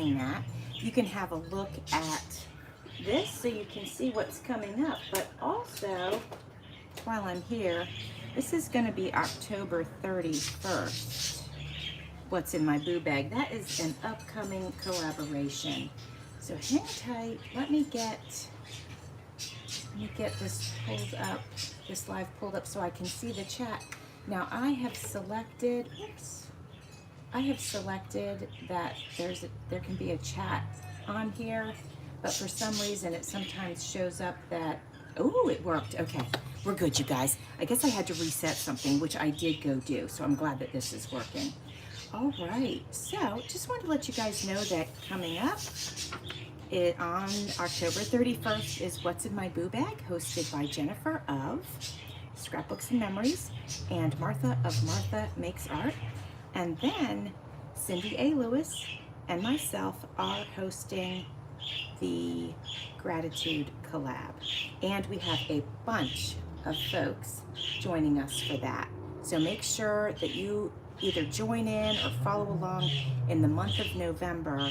doing that, you can have a look at this so you can see what's coming up. But also, while I'm here, this is going to be October 31st. What's in my boo bag? That is an upcoming collaboration. So hang tight. Let me get this pulled up, this live pulled up so I can see the chat. Now I have selected, that there can be a chat on here, but for some reason it sometimes shows up that, oh, it worked. Okay, we're good, you guys. I guess I had to reset something, which I did go do, so I'm glad that this is working. All right, so just wanted to let you guys know that coming up on October 31st is What's in My Boo Bag, hosted by Jennifer of Scrapbooks and Memories and Martha of Martha Makes Art. And then Cindy A. Lewis and myself are hosting the Gratitude Collab. And we have a bunch of folks joining us for that. So make sure that you either join in or follow along in the month of November,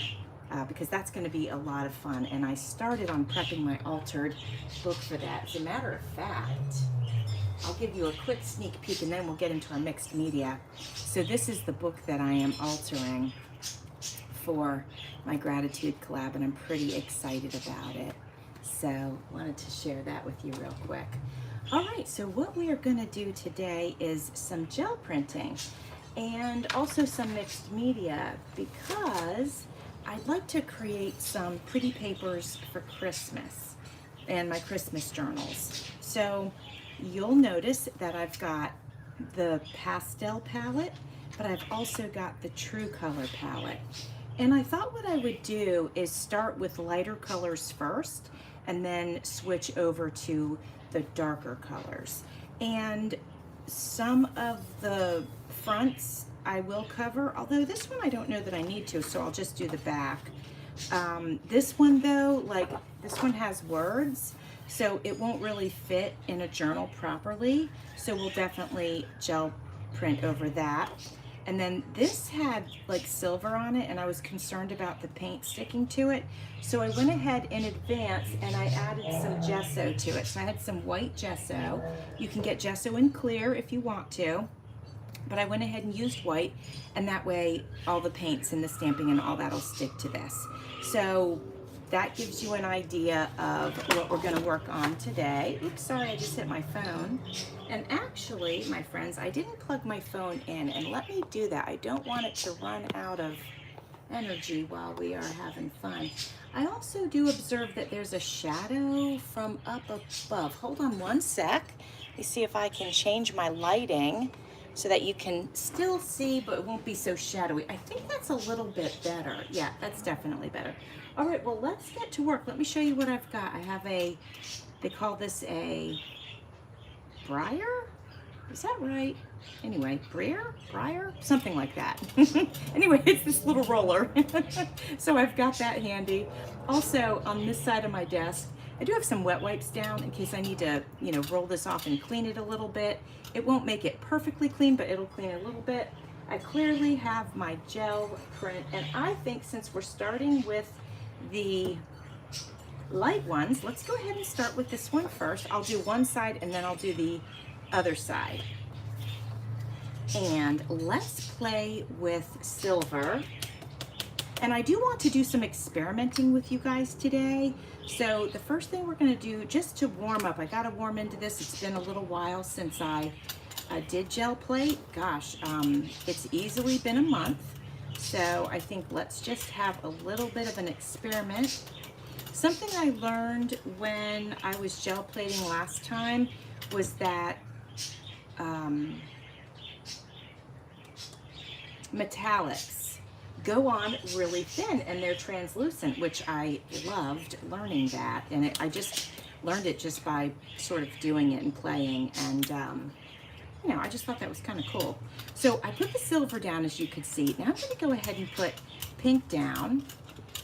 because that's going to be a lot of fun. And I started on prepping my altered book for that. As a matter of fact, I'll give you a quick sneak peek and then we'll get into our mixed media. So this is the book that I am altering for my Gratitude Collab, and I'm pretty excited about it. So wanted to share that with you real quick. All right, so what we are going to do today is some gel printing and also some mixed media, because I'd like to create some pretty papers for Christmas and my Christmas journals. So you'll notice that I've got the pastel palette, but I've also got the true color palette. And I thought what I would do is start with lighter colors first and then switch over to the darker colors. And some of the fronts I will cover, although this one I don't know that I need to, so I'll just do the back. This one though, like this one has words, so it won't really fit in a journal properly, so we'll definitely gel print over that. And then this had like silver on it, and I was concerned about the paint sticking to it, so I went ahead in advance and I added some gesso to it. So I had some white gesso. You can get gesso in clear if you want to, but I went ahead and used white, and that way all the paints and the stamping and all that'll stick to this. So that gives you an idea of what we're going to work on today. Oops, sorry, I just hit my phone. And actually, my friends, I didn't plug my phone in, and let me do that. I don't want it to run out of energy while we are having fun. I also do observe that there's a shadow from up above. Hold on one sec. Let me see if I can change my lighting so that you can still see, but it won't be so shadowy. I think that's a little bit better. Yeah, that's definitely better. All right, well, let's get to work. Let me show you what I've got. I have they call this a briar? Is that right? Anyway, briar, something like that. Anyway, it's this little roller. So I've got that handy. Also, on this side of my desk, I do have some wet wipes down in case I need to, roll this off and clean it a little bit. It won't make it perfectly clean, but it'll clean it a little bit. I clearly have my gel print, and I think since we're starting with the light ones, let's go ahead and start with this one first. I'll do one side and then I'll do the other side. And let's play with silver. And I do want to do some experimenting with you guys today. So the first thing we're going to do, just to warm up, I got to warm into this. It's been a little while since I did gel plate. Gosh, it's easily been a month. So I think let's just have a little bit of an experiment. Something I learned when I was gel plating last time was that metallics go on really thin and they're translucent, which I loved learning that. And I just learned it just by sort of doing it and playing, and I just thought that was kind of cool. So I put the silver down, as you could see. Now I'm going to go ahead and put pink down,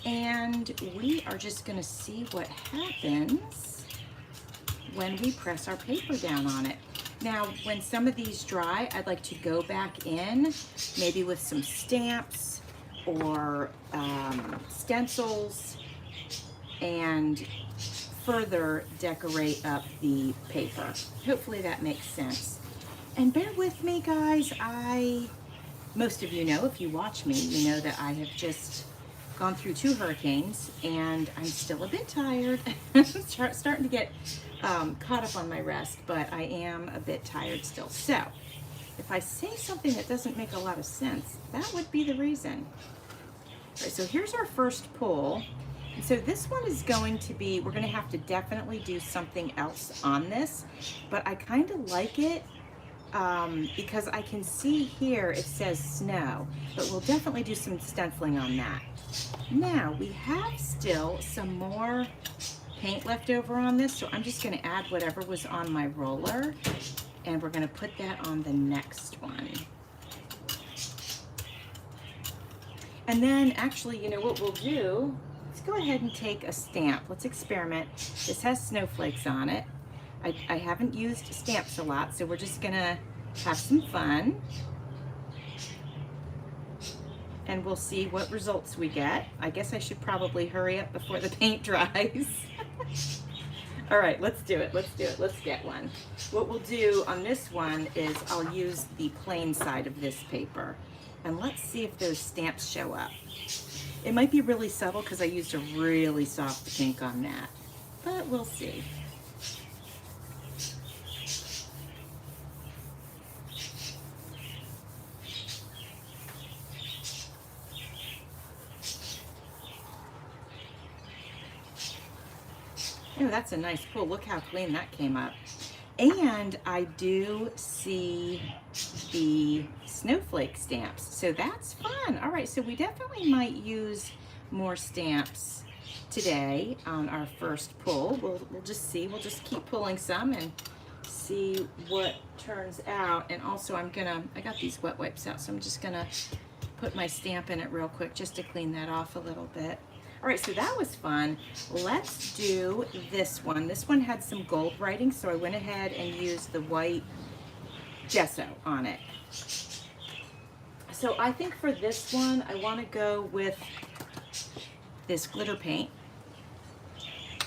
and we are just going to see what happens when we press our paper down on it. Now, when some of these dry, I'd like to go back in, maybe with some stamps or stencils and further decorate up the paper. Hopefully that makes sense. And bear with me, guys. Most of you know, if you watch me, you know that I have just gone through 2 hurricanes and I'm still a bit tired. Starting to get caught up on my rest, but I am a bit tired still. So if I say something that doesn't make a lot of sense, that would be the reason. All right, so here's our first pull. And so this one is going to be, we're going to have to definitely do something else on this, but I kind of like it because I can see here it says snow, but we'll definitely do some stenciling on that. Now we have still some more paint left over on this, so I'm just going to add whatever was on my roller, and we're going to put that on the next one. And then actually, you know what we'll do? Let's go ahead and take a stamp. Let's experiment. This has snowflakes on it. I haven't used stamps a lot, so we're just gonna have some fun. And we'll see what results we get. I guess I should probably hurry up before the paint dries. All right, let's do it, let's do it. Let's get one. What we'll do on this one is I'll use the plain side of this paper. And let's see if those stamps show up. It might be really subtle because I used a really soft pink on that, but we'll see. Oh, that's a nice pull. Look how clean that came up. And I do see the snowflake stamps, so that's fun. All right, so we definitely might use more stamps today on our first pull. We'll just see. We'll just keep pulling some and see what turns out. And also I got these wet wipes out, so I'm just gonna put my stamp in it real quick just to clean that off a little bit. All right, so that was fun. Let's do this one. This one had some gold writing, so I went ahead and used the white gesso on it. So I think for this one, I want to go with this glitter paint.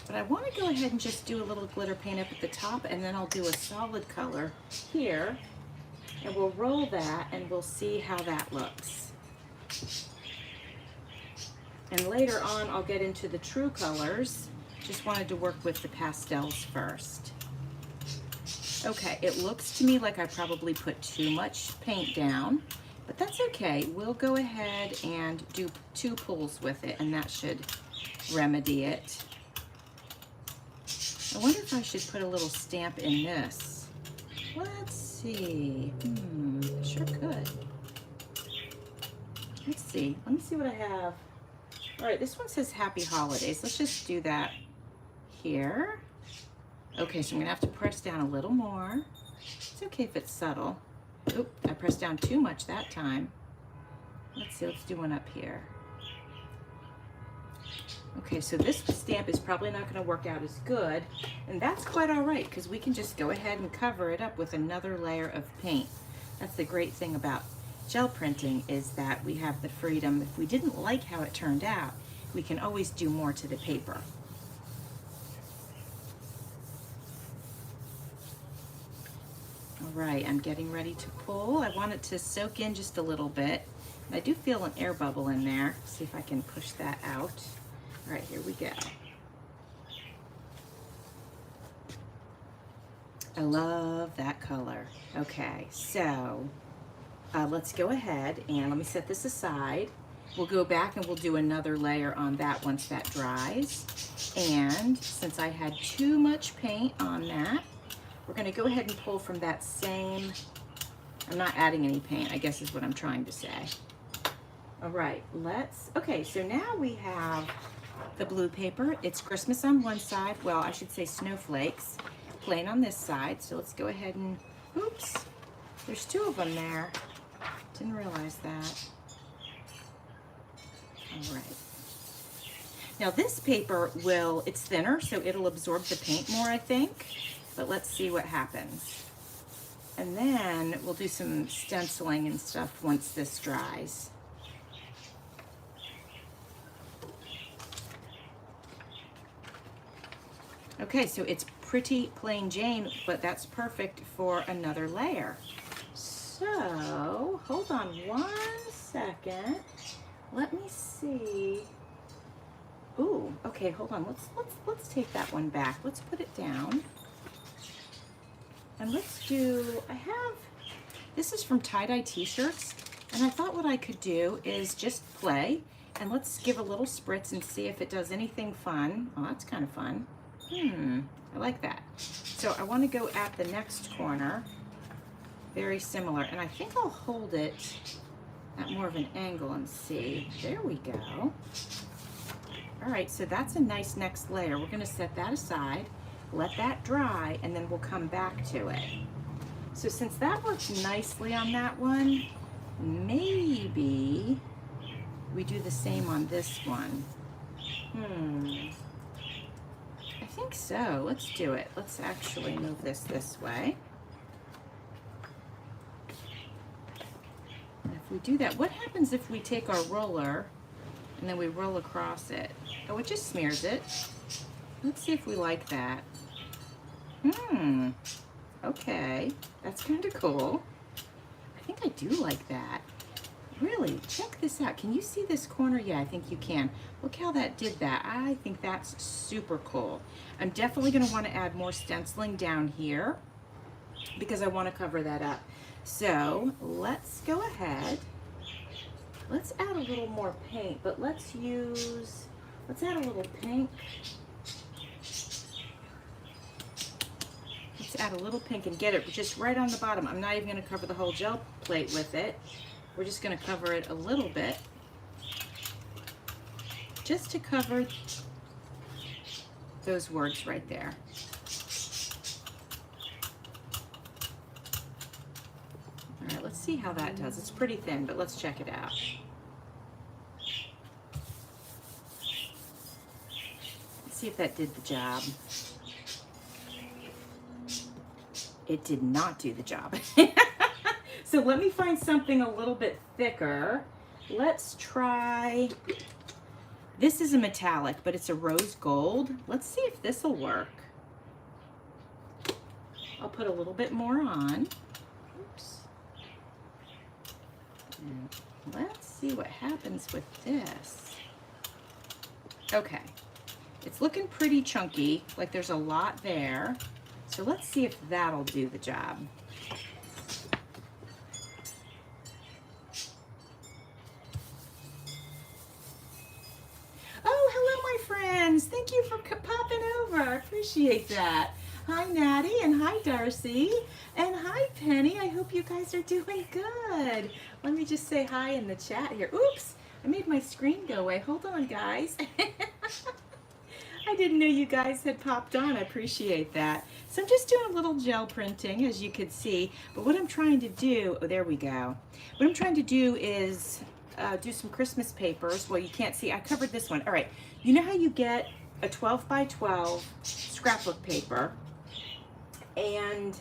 But I want to go ahead and just do a little glitter paint up at the top, and then I'll do a solid color here. And we'll roll that, and we'll see how that looks. And later on, I'll get into the true colors. Just wanted to work with the pastels first. Okay, it looks to me like I probably put too much paint down, but that's okay. We'll go ahead and do 2 pulls with it, and that should remedy it. I wonder if I should put a little stamp in this. Let's see. Sure could. Let's see. Let me see what I have. All right, this one says Happy Holidays. Let's just do that here. Okay, so I'm gonna have to press down a little more. It's okay if it's subtle. Oop, I pressed down too much that time. Let's see, let's do one up here. Okay, so this stamp is probably not gonna work out as good, and that's quite all right, because we can just go ahead and cover it up with another layer of paint. That's the great thing about gel printing, is that we have the freedom. If we didn't like how it turned out, we can always do more to the paper. All right, I'm getting ready to pull. I want it to soak in just a little bit. I do feel an air bubble in there. See if I can push that out. All right, here we go. I love that color. Okay, so let's go ahead and let me set this aside. We'll go back and we'll do another layer on that once that dries. And since I had too much paint on that, we're gonna go ahead and pull from that same, I'm not adding any paint, I guess is what I'm trying to say. All right, okay, so now we have the blue paper. It's Christmas on one side, well, I should say snowflakes, plain on this side. So let's go ahead and, oops, there's 2 of them there. Didn't realize that. All right. Now this paper it's thinner, so it'll absorb the paint more, I think. But let's see what happens. And then we'll do some stenciling and stuff once this dries. Okay, so it's pretty plain Jane, but that's perfect for another layer. So, hold on 1 second. Let me see. Ooh, okay, hold on. Let's take that one back. Let's put it down. And let's do, this is from tie-dye t-shirts, and I thought what I could do is just play, and let's give a little spritz and see if it does anything fun. Oh, that's kind of fun. I like that. So I want to go at the next corner, very similar, and I think I'll hold it at more of an angle and see. There we go. All right, so that's a nice next layer. We're going to set that aside, let that dry, and then we'll come back to it. So since that works nicely on that one, maybe we do the same on this one. I think so. Let's do it. Let's actually move this way. And if we do that, what happens if we take our roller and then we roll across it? Oh, it just smears it. Let's see if we like that. Okay, that's kind of cool. I think I do like that. Really, check this out. Can you see this corner? Yeah, I think you can. Look how that did that. I think that's super cool. I'm definitely going to want to add more stenciling down here because I want to cover that up. So let's go ahead. Let's add a little more paint, but let's add a little pink. Let's add a little pink and get it just right on the bottom. I'm not even going to cover the whole gel plate with it. We're just going to cover it a little bit, just to cover those words right there. All right, let's see how that does. It's pretty thin, but let's check it out. Let's see if that did the job. It did not do the job. So let me find something a little bit thicker. Let's try, this is a metallic, but it's a rose gold. Let's see if this will work. I'll put a little bit more on. Oops. And let's see what happens with this. Okay, it's looking pretty chunky, like there's a lot there. So let's see if that'll do the job. Thank you for popping over. I appreciate that. Hi, Natty, and hi, Darcy, and hi, Penny. I hope you guys are doing good. Let me just say hi in the chat here. Oops, I made my screen go away. Hold on, guys. I didn't know you guys had popped on. I appreciate that. So I'm just doing a little gel printing, as you could see. But what I'm trying to do, oh, there we go. What I'm trying to do is do some Christmas papers. Well, you can't see. I covered this one. All right. You know how you get a 12 by 12 scrapbook paper, and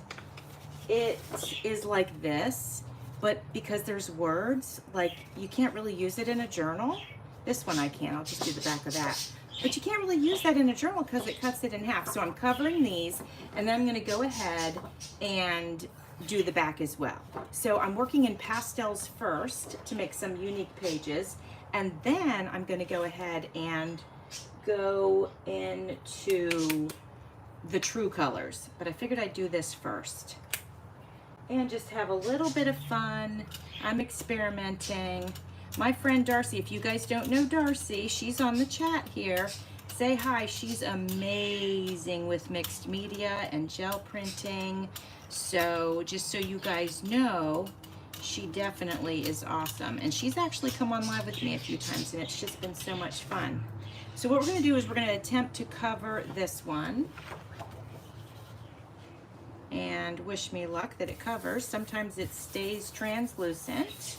it is like this, but because there's words, like you can't really use it in a journal. This one I can. I'll just do the back of that. But you can't really use that in a journal because it cuts it in half. So I'm covering these, and then I'm going to go ahead and do the back as well. So I'm working in pastels first to make some unique pages, and then I'm going to go ahead and go into the true colors. But I figured I'd do this first and just have a little bit of fun. I'm experimenting. My friend Darcy, if you guys don't know Darcy, she's on the chat here. Say hi. She's amazing with mixed media and gel printing. So just so you guys know, she definitely is awesome. And she's actually come on live with me a few times, and it's just been so much fun. So what we're going to do is we're going to attempt to cover this one. And wish me luck that it covers. Sometimes it stays translucent.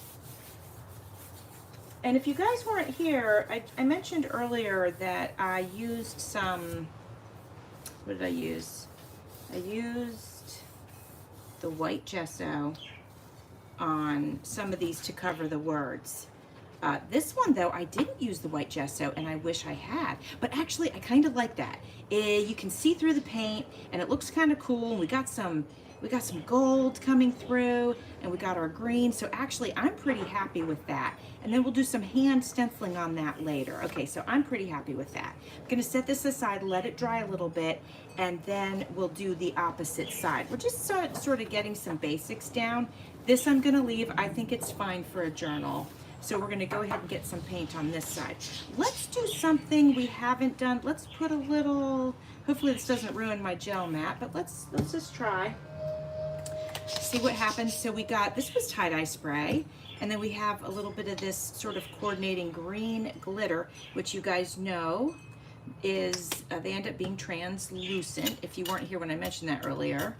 And if you guys weren't here, I mentioned earlier that I used some, what did I use? I used the white gesso on some of these to cover the words. This one though, I didn't use the white gesso, and I wish I had, but actually I kind of like that. You can see through the paint and it looks kind of cool. We got some gold coming through, and we got our green. So actually I'm pretty happy with that. And then we'll do some hand stenciling on that later. Okay, so I'm pretty happy with that. I'm gonna set this aside, let it dry a little bit, and then we'll do the opposite side. We're just sort of getting some basics down. This I'm gonna leave. I think it's fine for a journal. So we're gonna go ahead and get some paint on this side. Let's do something we haven't done. Let's put a little, hopefully this doesn't ruin my gel mat, but let's just try. See what happens. So we got, this was tie-dye spray, and then we have a little bit of this sort of coordinating green glitter, which you guys know is, they end up being translucent. If you weren't here when I mentioned that earlier,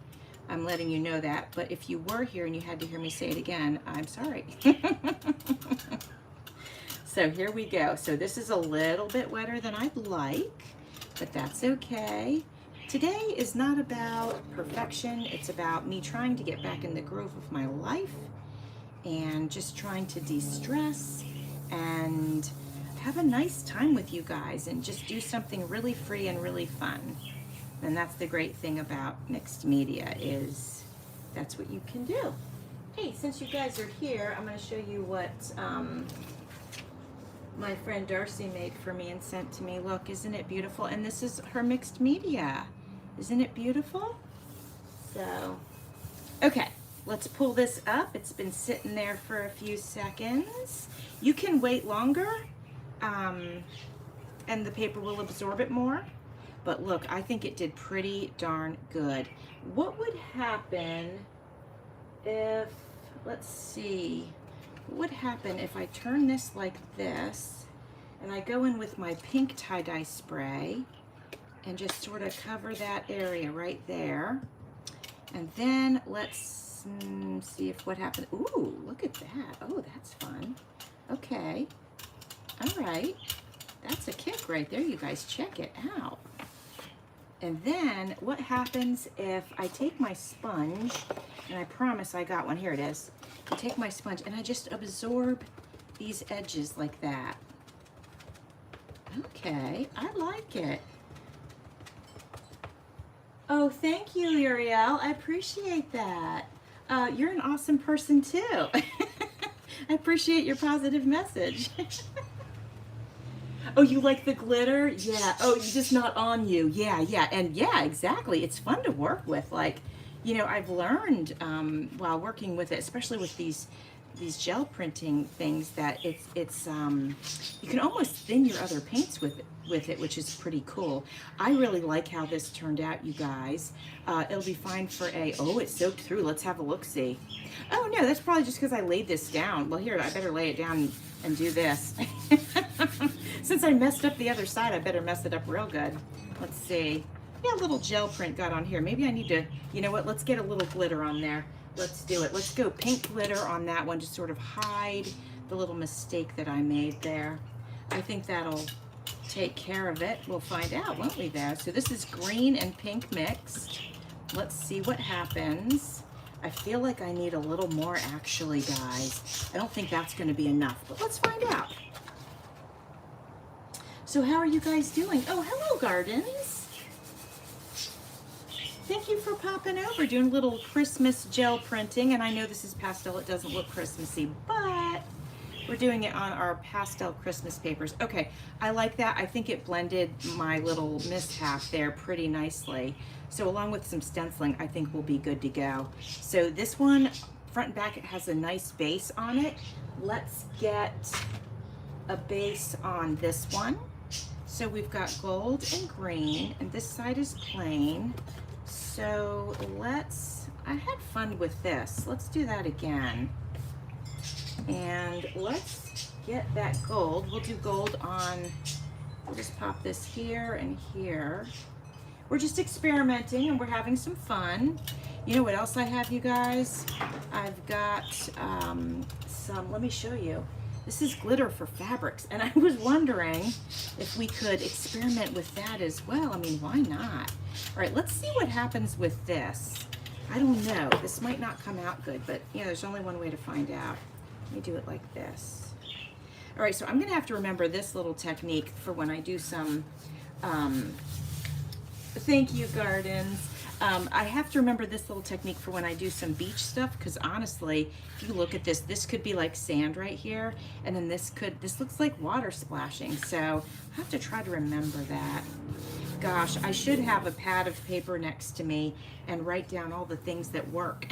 I'm letting you know that, but if you were here and you had to hear me say it again, I'm sorry. So here we go. So this is a little bit wetter than I'd like, but that's okay. Today is not about perfection. It's about me trying to get back in the groove of my life and just trying to de-stress and have a nice time with you guys and just do something really free and really fun. And that's the great thing about mixed media, is that's what you can do. Hey, since you guys are here, I'm going to show you what my friend Darcy made for me and sent to me. Look, isn't it beautiful? And this is her mixed media. Isn't it beautiful? So, okay, let's pull this up. It's been sitting there for a few seconds. You can wait longer, and the paper will absorb it more. But look, I think it did pretty darn good. What would happen if, let's see, what would happen if I turn this like this and I go in with my pink tie-dye spray and just sort of cover that area right there. And then let's see if what happened. Ooh, look at that. Oh, that's fun. Okay. All right. That's a kick right there, you guys. Check it out. And then what happens if I take my sponge, and I promise I got one, here it is. I take my sponge and I just absorb these edges like that. Okay, I like it. Oh, thank you, Uriel. I appreciate that. You're an awesome person too. I appreciate your positive message. Oh, you like the glitter? Yeah. Oh, just not on you. Yeah, yeah. And yeah, exactly. It's fun to work with. Like, you know, I've learned while working with it, especially with these gel printing things, that it's you can almost thin your other paints with it, which is pretty cool. I really like how this turned out, you guys. It'll be fine for oh, it soaked through. Let's have a look-see. Oh no, that's probably just because I laid this down. Well, here, I better lay it down and do this. Since I messed up the other side, I better mess it up real good. Let's see. Yeah, a little gel print got on here. Maybe I need to, you know what, let's get a little glitter on there. Let's do it. Let's go pink glitter on that one to sort of hide the little mistake that I made there. I think that'll take care of it. We'll find out, won't we, there? So this is green and pink mixed. Let's see what happens. I feel like I need a little more, actually, guys. I don't think that's going to be enough, but let's find out. So how are you guys doing? Oh, hello, Gardens. Thank you for popping over, doing a little Christmas gel printing. And I know this is pastel, it doesn't look Christmassy, but we're doing it on our pastel Christmas papers. Okay, I like that. I think it blended my little mishap there pretty nicely. So along with some stenciling, I think we'll be good to go. So this one, front and back, it has a nice base on it. Let's get a base on this one. So we've got gold and green, and this side is plain. So I had fun with this. Let's do that again. And let's get that gold. We'll do gold on, we'll just pop this here and here. We're just experimenting and we're having some fun. You know what else I have, you guys? I've got some, let me show you. This is glitter for fabrics, and I was wondering if we could experiment with that as well. I mean, why not? All right, let's see what happens with this. I don't know. This might not come out good, but you know, there's only one way to find out. Let me do it like this. All right, so I'm gonna have to remember this little technique for when I do some, thank you, Gardens. I have to remember this little technique for when I do some beach stuff, because honestly, if you look at this, this could be like sand right here, and then this looks like water splashing. So I have to try to remember that. Gosh, I should have a pad of paper next to me and write down all the things that work.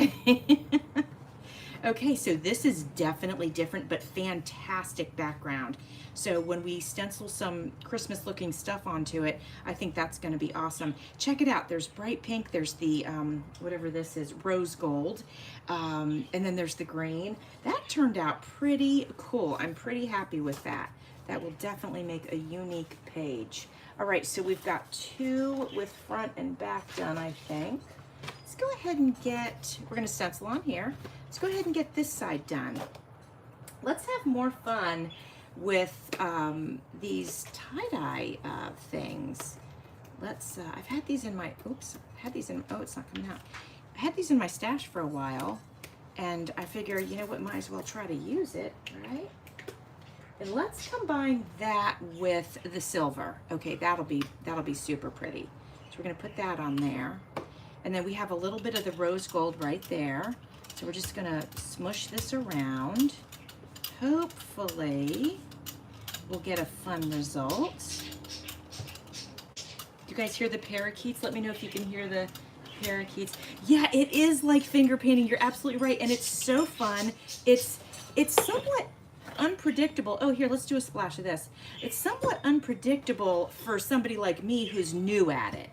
Okay, so this is definitely different, but fantastic background. So when we stencil some Christmas looking stuff onto it, I think that's gonna be awesome. Check it out, there's bright pink, there's the, whatever this is, rose gold, and then there's the green. That turned out pretty cool. I'm pretty happy with that. That will definitely make a unique page. All right, so we've got 2 with front and back done, I think. Let's go ahead and get, we're gonna stencil on here. Let's go ahead and get this side done. Let's have more fun with these tie-dye things. Let's, I've had these in my, oops, I had these in, oh, it's not coming out. I had these in my stash for a while, and I figure, you know what, might as well try to use it, right? And let's combine that with the silver. Okay, that'll be super pretty. So we're gonna put that on there. And then we have a little bit of the rose gold right there. So we're just gonna smush this around. Hopefully, we'll get a fun result. Do you guys hear the parakeets? Let me know if you can hear the parakeets. Yeah, it is like finger painting. You're absolutely right, and it's so fun. It's somewhat unpredictable. Oh, here, let's do a splash of this. It's somewhat unpredictable for somebody like me who's new at it.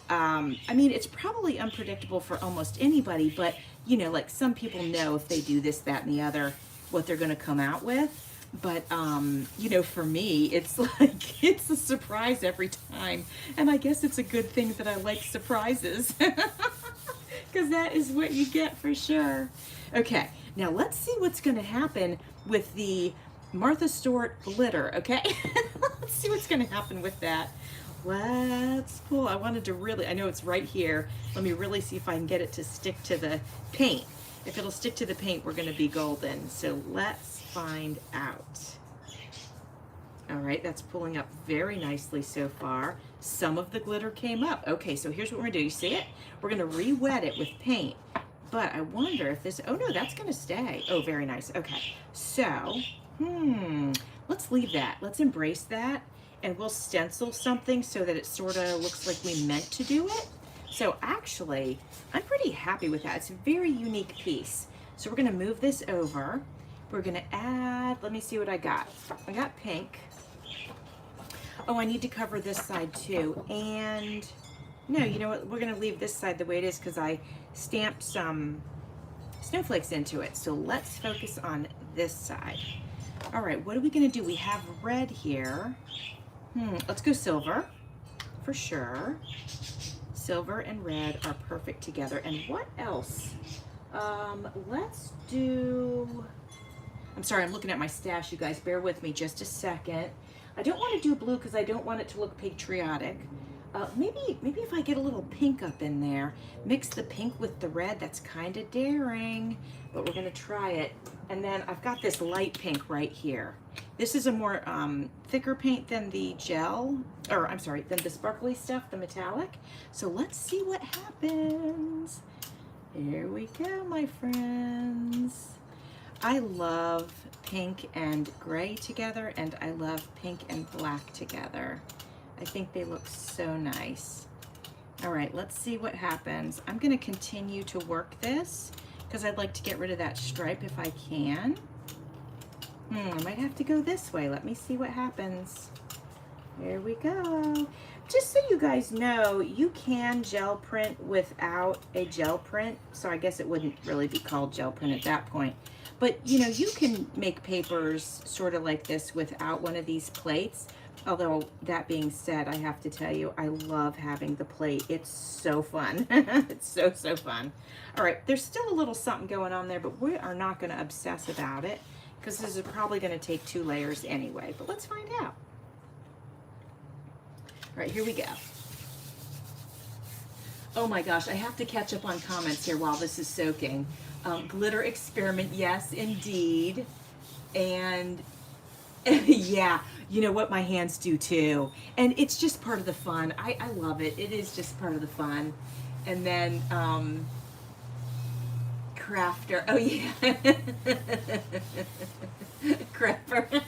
I mean, it's probably unpredictable for almost anybody, but you know, like some people know if they do this, that, and the other, what they're gonna come out with. But you know, for me, it's like, it's a surprise every time. And I guess it's a good thing that I like surprises, because that is what you get for sure. Okay, now let's see what's gonna happen with the Martha Stewart glitter, okay? Let's see what's gonna happen with that. Let's pull, I wanted to really, I know it's right here. Let me really see if I can get it to stick to the paint. If it'll stick to the paint, we're gonna be golden. So let's find out. All right, that's pulling up very nicely so far. Some of the glitter came up. Okay, so here's what we're gonna do. You see it? We're gonna re-wet it with paint. But I wonder if this, oh no, that's gonna stay. Oh, very nice. Okay, so, let's leave that. Let's embrace that, and we'll stencil something so that it sort of looks like we meant to do it. So actually, I'm pretty happy with that. It's a very unique piece. So we're gonna move this over. We're gonna add, let me see what I got. I got pink. Oh, I need to cover this side too. And no, you know what? We're gonna leave this side the way it is because I stamped some snowflakes into it. So let's focus on this side. All right, what are we gonna do? We have red here. Let's go silver for sure. Silver and red are perfect together. And what else? Let's do, I'm sorry, I'm looking at my stash, you guys. Bear with me just a second. I don't want to do blue because I don't want it to look patriotic. Maybe if I get a little pink up in there, mix the pink with the red, that's kind of daring, but we're gonna try it. And then I've got this light pink right here. This is a more thicker paint than the gel, or I'm sorry, than the sparkly stuff, the metallic. So let's see what happens. Here we go, my friends. I love pink and gray together, and I love pink and black together. I think they look so nice. All right, let's see what happens. I'm gonna continue to work this because I'd like to get rid of that stripe if I can. I might have to go this way. Let me see what happens. Here we go. Just so you guys know, you can gel print without a gel print. So I guess it wouldn't really be called gel print at that point. But you know, you can make papers sort of like this without one of these plates. Although that being said, I have to tell you, I love having the plate. It's so fun. It's so, so fun. All right, there's still a little something going on there, but we are not gonna obsess about it because this is probably gonna take 2 layers anyway, but let's find out. All right, here we go. Oh my gosh, I have to catch up on comments here while this is soaking. Glitter experiment, yes, indeed. And Yeah, you know what, my hands do too. And it's just part of the fun. I love it. It is just part of the fun. And then crafter. Oh yeah. Crapper.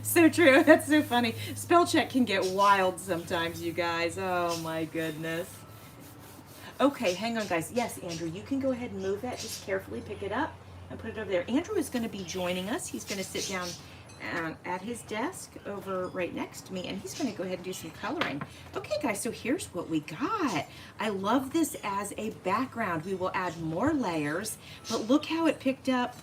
So true. That's so funny. Spell check can get wild sometimes, you guys. Oh my goodness. Okay, hang on, guys. Yes, Andrew, you can go ahead and move that. Just carefully pick it up and put it over there. Andrew is going to be joining us. He's going to sit down at his desk over right next to me, and he's going to go ahead and do some coloring. Okay, guys, so here's what we got. I love this as a background. We will add more layers, but look how it picked up.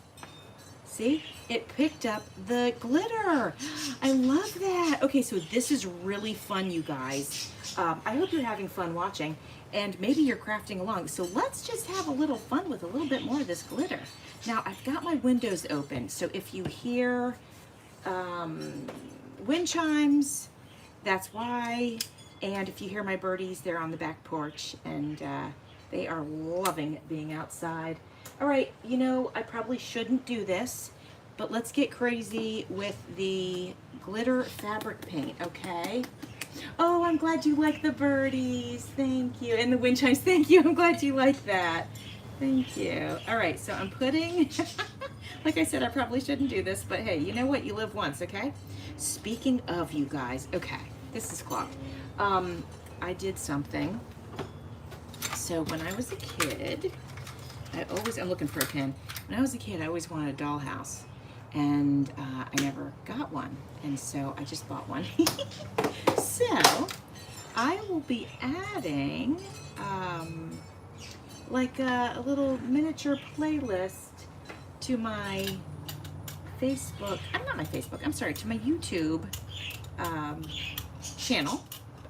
See, it picked up the glitter. I love that. Okay, so this is really fun, you guys. I hope you're having fun watching, and maybe you're crafting along. So let's just have a little fun with a little bit more of this glitter. Now, I've got my windows open, so if you hear wind chimes, that's why. And if you hear my birdies, they're on the back porch, and they are loving being outside. All right, you know, I probably shouldn't do this, but let's get crazy with the glitter fabric paint, okay? Oh, I'm glad you like the birdies. Thank you. And the wind chimes. Thank you. I'm glad you like that. Thank you. All right, so I'm putting, like I said, I probably shouldn't do this, but hey, you know what? You live once, okay? Speaking of, you guys, okay, this is clogged. I did something. So when I was a kid, I'm looking for a pin. When I was a kid, I always wanted a dollhouse, and I never got one, and so I just bought one. So I will be adding like a little miniature playlist to my Facebook, not my Facebook, I'm sorry, to my YouTube channel.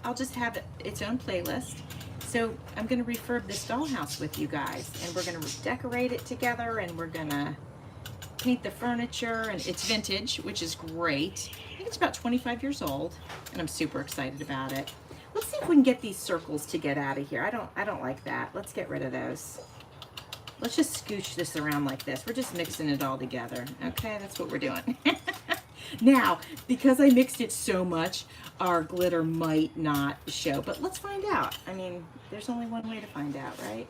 I'll just have its own playlist. So I'm going to refurb this dollhouse with you guys, and we're going to decorate it together, and we're going to paint the furniture, and it's vintage, which is great. I think it's about 25 years old, and I'm super excited about it. Let's see if we can get these circles to get out of here. I don't like that. Let's get rid of those. Let's just scooch this around like this. We're just mixing it all together. Okay, that's what we're doing. Now, because I mixed it so much, our glitter might not show, but let's find out. I mean, there's only one way to find out, right?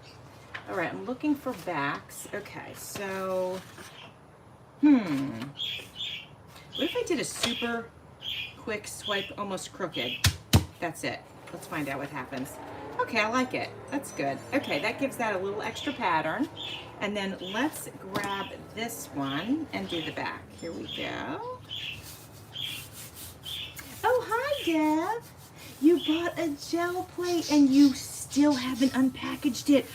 All right, I'm looking for backs. Okay, so, what if I did a super quick swipe, almost crooked? That's it. Let's find out what happens. Okay, I like it. That's good. Okay, that gives that a little extra pattern. And then let's grab this one and do the back. Here we go. Oh, hi, Deb. You bought a gel plate and you still haven't unpackaged it.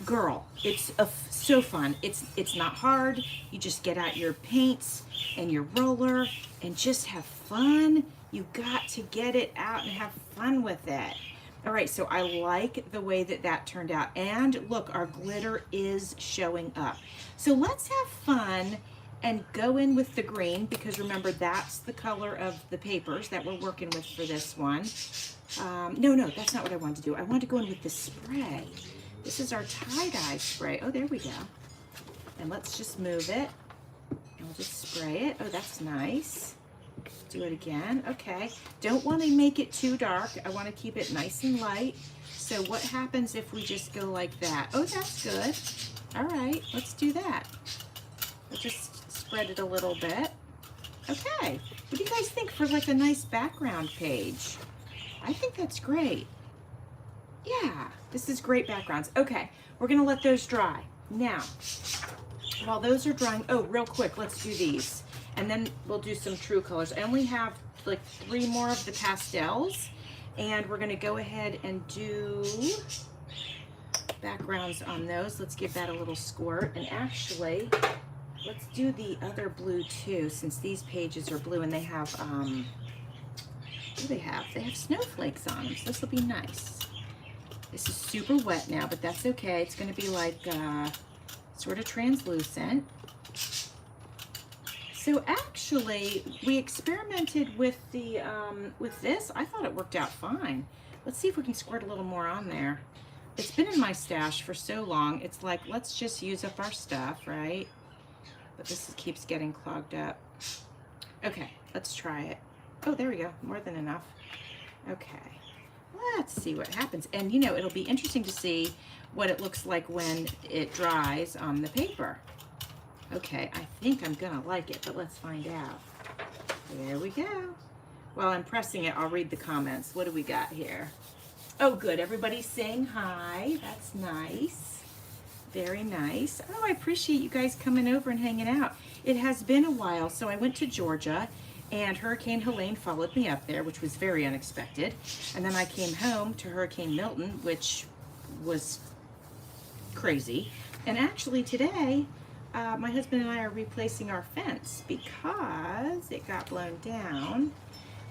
Girl, it's so fun. It's not hard. You just get out your paints and your roller and just have fun. You got to get it out and have fun with it. All right, so I like the way that that turned out. And look, our glitter is showing up. So let's have fun and go in with the green, because remember, that's the color of the papers that we're working with for this one. No, that's not what I wanted to do. I wanted to go in with the spray. This is our tie-dye spray. Oh, there we go. And let's just move it. And we'll just spray it. Oh, that's nice. Do it again. Okay. Don't want to make it too dark. I want to keep it nice and light. So what happens if we just go like that? Oh, that's good. All right, let's do that. We'll just spread it a little bit. Okay. What do you guys think for like a nice background page? I think that's great. Yeah, this is great backgrounds. Okay, we're going to let those dry. Now, while those are drying, oh, real quick, let's do these. And then we'll do some true colors. I only have like 3 more of the pastels, and we're gonna go ahead and do backgrounds on those. Let's give that a little squirt. And actually, let's do the other blue too, since these pages are blue and they have, what do they have? They have snowflakes on them, so this will be nice. This is super wet now, but that's okay. It's gonna be like sort of translucent. So actually, we experimented with the with this. I thought it worked out fine. Let's see if we can squirt a little more on there. It's been in my stash for so long. It's like, let's just use up our stuff, right? But this keeps getting clogged up. Okay, let's try it. Oh, there we go, more than enough. Okay, let's see what happens. And you know, it'll be interesting to see what it looks like when it dries on the paper. Okay, I think I'm gonna like it, but let's find out. There we go. While I'm pressing it, I'll read the comments. What do we got here? Oh, good, everybody's saying hi. That's nice. Very nice. Oh, I appreciate you guys coming over and hanging out. It has been a while, so I went to Georgia, and Hurricane Helene followed me up there, which was very unexpected. And then I came home to Hurricane Milton, which was crazy. And actually today, my husband and I are replacing our fence because it got blown down.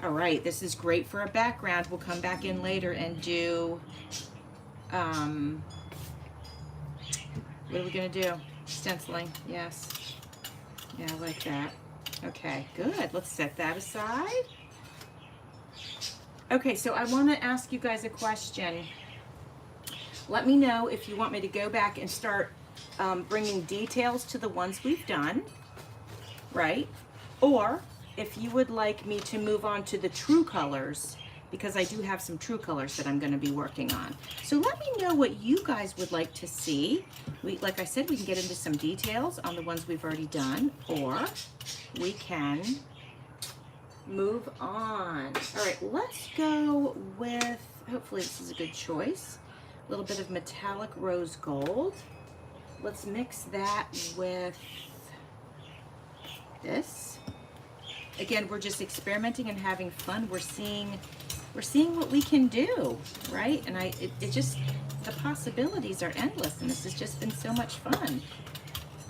All right, this is great for a background. We'll come back in later and do, what are we gonna do? Stenciling, yes. Yeah, I like that. Okay, good, let's set that aside. Okay, so I wanna ask you guys a question. Let me know if you want me to go back and start bringing details to the ones we've done, right? Or if you would like me to move on to the true colors, because I do have some true colors that I'm going to be working on. So let me know what you guys would like to see. Like I said, we can get into some details on the ones we've already done, or we can move on. All right, let's go with, hopefully this is a good choice, a little bit of metallic rose gold. Let's mix that with this. Again, we're just experimenting and having fun. We're seeing what we can do, right? And it just, the possibilities are endless, and this has just been so much fun.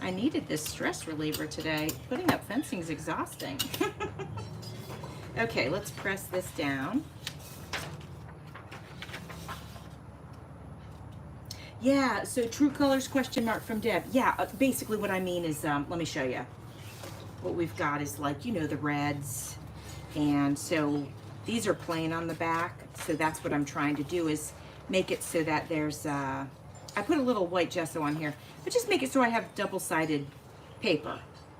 I needed this stress reliever today. Putting up fencing is exhausting. Okay, let's press this down. Yeah, so true colors question mark from Deb. Yeah, basically what I mean is, let me show you. What we've got is, like, you know, the reds, and so these are plain on the back, so that's what I'm trying to do, is make it so that there's I put a little white gesso on here, but just make it so I have double-sided paper,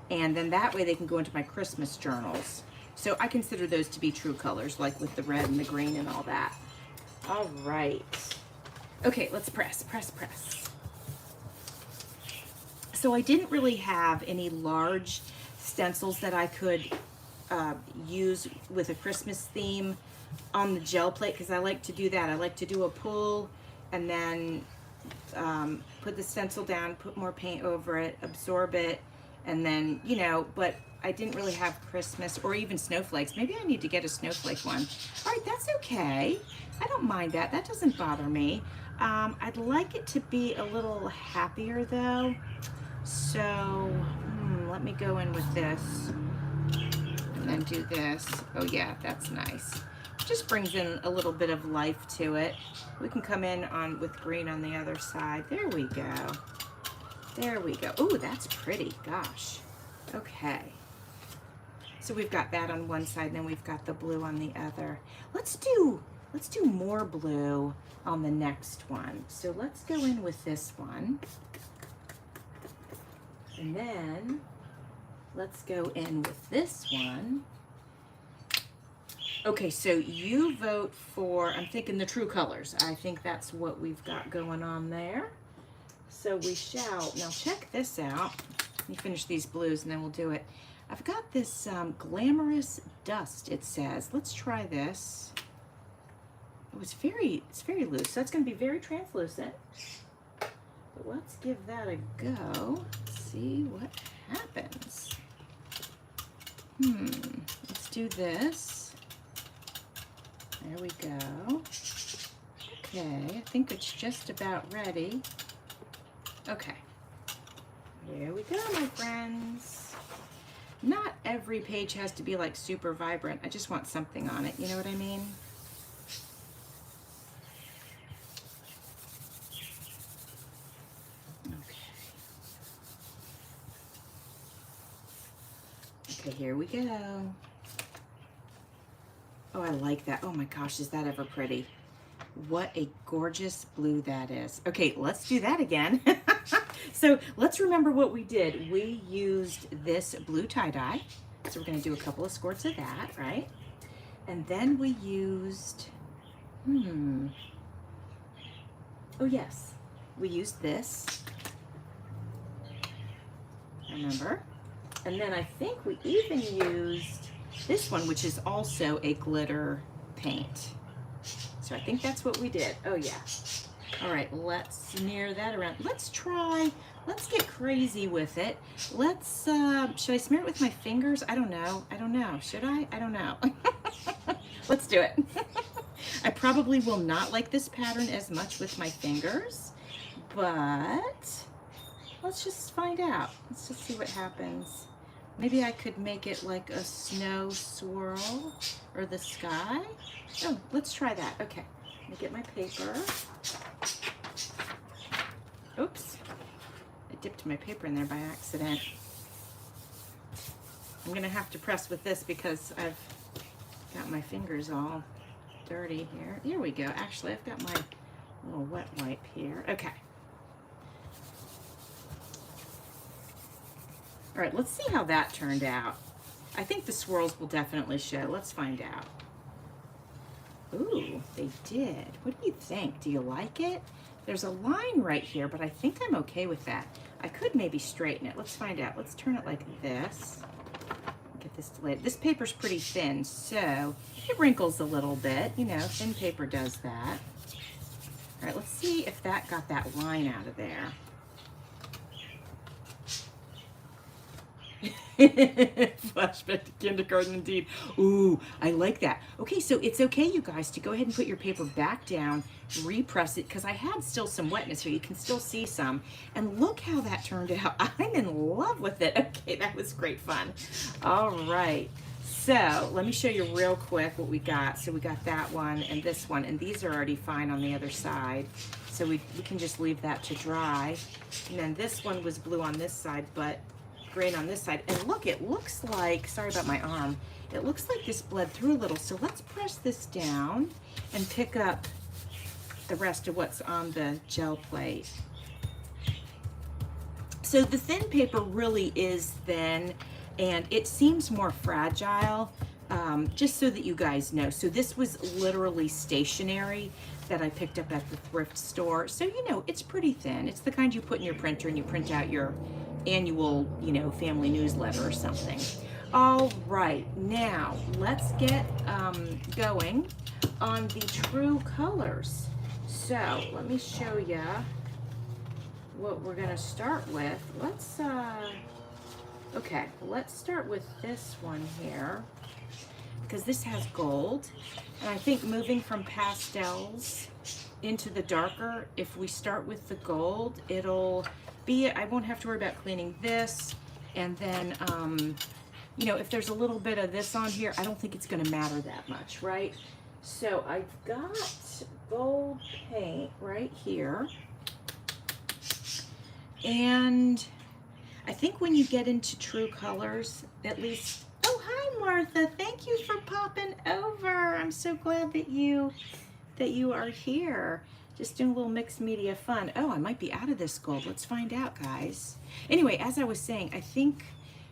and then that way they can go into my Christmas journals. So I consider those to be true colors, like with the red and the green and all that. All right, okay, let's press. So I didn't really have any large stencils that I could use with a Christmas theme on the gel plate, because I like to do that. I like to do a pull and then put the stencil down, put more paint over it, absorb it, and then, you know, but I didn't really have Christmas or even snowflakes. Maybe I need to get a snowflake one. All right, that's okay. I don't mind that. That doesn't bother me. I'd like it to be a little happier though. So let me go in with this and then do this. Oh yeah, that's nice. Just brings in a little bit of life to it. We can come in on with green on the other side. There we go. There we go. Ooh, that's pretty, gosh. Okay. So we've got that on one side, and then we've got the blue on the other. Let's do more blue on the next one. So let's go in with this one. And then let's go in with this one. Okay, so you vote for, I'm thinking the true colors. I think that's what we've got going on there. So we shall, now check this out. Let me finish these blues and then we'll do it. I've got this glamorous dust, it says. Let's try this. Oh, it's very loose, so that's gonna be very translucent. But let's give that a go. See what happens. Let's do this. There we go. Okay, I think it's just about ready. Okay, here we go, my friends. Not every page has to be like super vibrant. I just want something on it, you know what I mean? Okay, here we go. Oh, I like that. Oh my gosh, is that ever pretty? What a gorgeous blue that is. Okay, let's do that again. So let's remember what we did. We used this blue tie-dye, So we're gonna do a couple of squirts of that, right? And then we used, oh yes, we used this, remember? And then I think we even used this one, which is also a glitter paint. So I think that's what we did. Oh yeah. All right, let's smear that around. Let's get crazy with it. Let's, should I smear it with my fingers? I don't know. Should I? I don't know. Let's do it. I probably will not like this pattern as much with my fingers, but let's just find out. Let's just see what happens. Maybe I could make it like a snow swirl or the sky. Oh, let's try that. Okay, let me get my paper. Oops, I dipped my paper in there by accident. I'm gonna have to press with this because I've got my fingers all dirty here. Here we go. Actually, I've got my little wet wipe here. Okay. All right, let's see how that turned out. I think the swirls will definitely show. Let's find out. Ooh, they did. What do you think? Do you like it? There's a line right here, but I think I'm okay with that. I could maybe straighten it. Let's find out. Let's turn it like this. Get this delayed. This paper's pretty thin, so it wrinkles a little bit. You know, thin paper does that. All right, let's see if that got that line out of there. Flashback to kindergarten indeed. Ooh, I like that. Okay, so it's okay, you guys, to go ahead and put your paper back down, repress it, because I had still some wetness here. You can still see some. And look how that turned out. I'm in love with it. Okay, that was great fun. All right. So let me show you real quick what we got. So we got that one and this one, and these are already fine on the other side. So we can just leave that to dry. And then this one was blue on this side, but green on this side. And look, it looks like, sorry about my arm, it looks like this bled through a little. So let's press this down and pick up the rest of what's on the gel plate. So the thin paper really is thin and it seems more fragile, just so that you guys know. So this was literally stationery that I picked up at the thrift store. So, you know, it's pretty thin. It's the kind you put in your printer and you print out your annual, you know, family newsletter or something. All right, now let's get going on the true colors. So let me show you what we're gonna start with. Let's, okay, let's start with this one here because this has gold. And I think moving from pastels into the darker, if we start with the gold, it'll be, I won't have to worry about cleaning this. And then, you know, if there's a little bit of this on here, I don't think it's gonna matter that much, right? So I've got gold paint right here. And I think when you get into true colors, at least, oh, hi Martha, thank you for popping over. I'm so glad that you are here. Just doing a little mixed media fun. Oh, I might be out of this gold. Let's find out, guys. Anyway, as I was saying, I think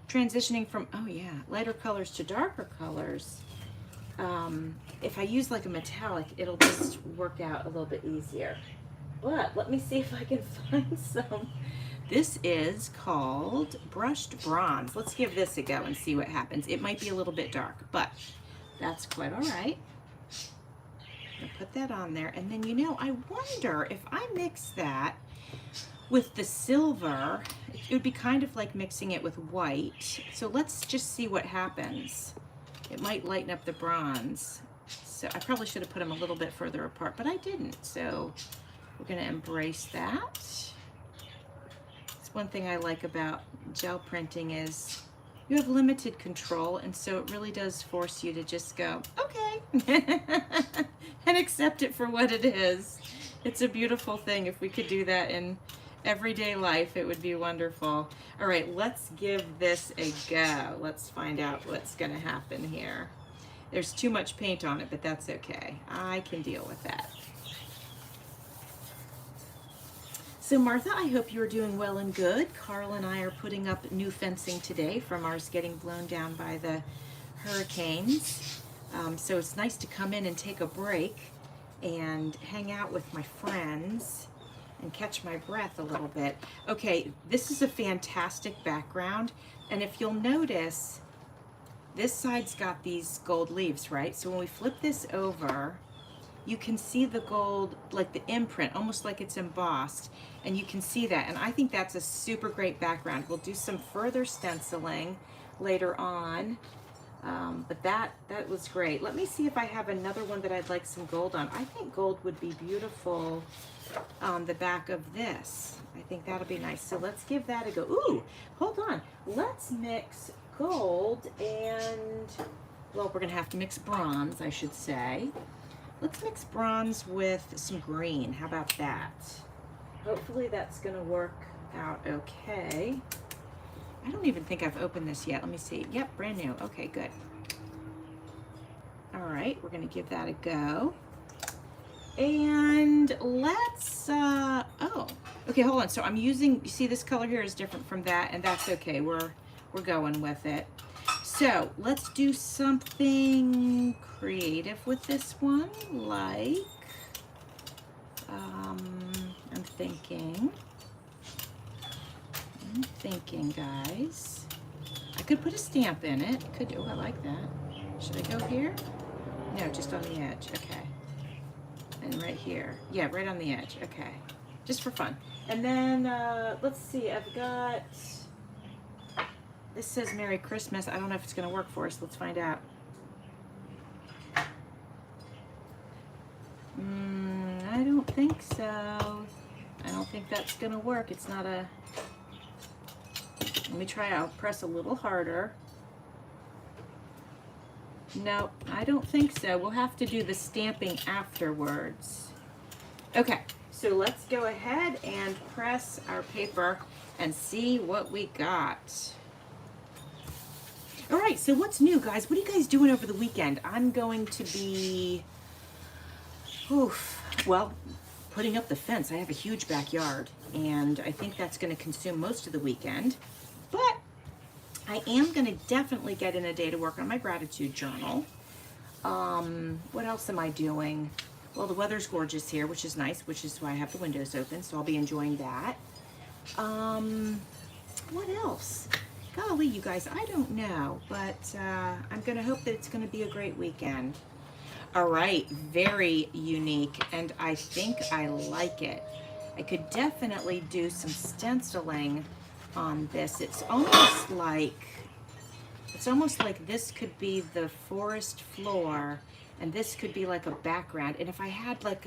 transitioning from, oh yeah, lighter colors to darker colors, if I use like a metallic, it'll just work out a little bit easier. But let me see if I can find some. This is called Brushed Bronze. Let's give this a go and see what happens. It might be a little bit dark, but that's quite all right. I'll put that on there. And then, you know, I wonder if I mix that with the silver, it would be kind of like mixing it with white. So let's just see what happens. It might lighten up the bronze. So I probably should have put them a little bit further apart, but I didn't. So we're gonna embrace that. It's one thing I like about gel printing is you have limited control, and so it really does force you to just go, okay, and accept it for what it is. It's a beautiful thing. If we could do that in everyday life, it would be wonderful. All right, let's give this a go. Let's find out what's gonna happen here. There's too much paint on it, but that's okay. I can deal with that. So Martha, I hope you're doing well and good. Carl and I are putting up new fencing today from ours getting blown down by the hurricanes. So it's nice to come in and take a break and hang out with my friends and catch my breath a little bit. Okay, this is a fantastic background, and if you'll notice, this side's got these gold leaves, right? So when we flip this over, you can see the gold, like the imprint, almost like it's embossed, and you can see that, and I think that's a super great background. We'll do some further stenciling later on, but that was great. Let me see if I have another one that I'd like some gold on. I think gold would be beautiful on the back of this. I think that'll be nice. So let's give that a go. Ooh, hold on. Let's mix gold and, well, we're gonna have to mix bronze, I should say. Let's mix bronze with some green. How about that? Hopefully that's gonna work out okay. I don't even think I've opened this yet. Let me see. Yep, brand new. Okay, good. All right, we're gonna give that a go. And let's, oh, okay, hold on. So I'm using, you see this color here is different from that, and that's okay. We're going with it. So let's do something creative with this one, like, I'm thinking, guys. I could put a stamp in it. Could, oh, I like that. Should I go here? No, just on the edge, okay. And right here, yeah, right on the edge, okay. Just for fun. And then, let's see, I've got, this says Merry Christmas. I don't know if it's gonna work for us. Let's find out. I don't think so. I don't think that's gonna work. It's not a, let me try, I'll press a little harder. No, I don't think so. We'll have to do the stamping afterwards. Okay, so let's go ahead and press our paper and see what we got. All right, so what's new, guys? What are you guys doing over the weekend? I'm going to be, well, putting up the fence. I have a huge backyard, and I think that's going to consume most of the weekend. But I am going to definitely get in a day to work on my gratitude journal. What else am I doing? Well, the weather's gorgeous here, which is nice, which is why I have the windows open, so I'll be enjoying that. What else? Golly, you guys, I don't know, but I'm going to hope that it's going to be a great weekend. All right, very unique, and I think I like it. I could definitely do some stenciling on this. It's almost like this could be the forest floor, and this could be like a background. And if I had like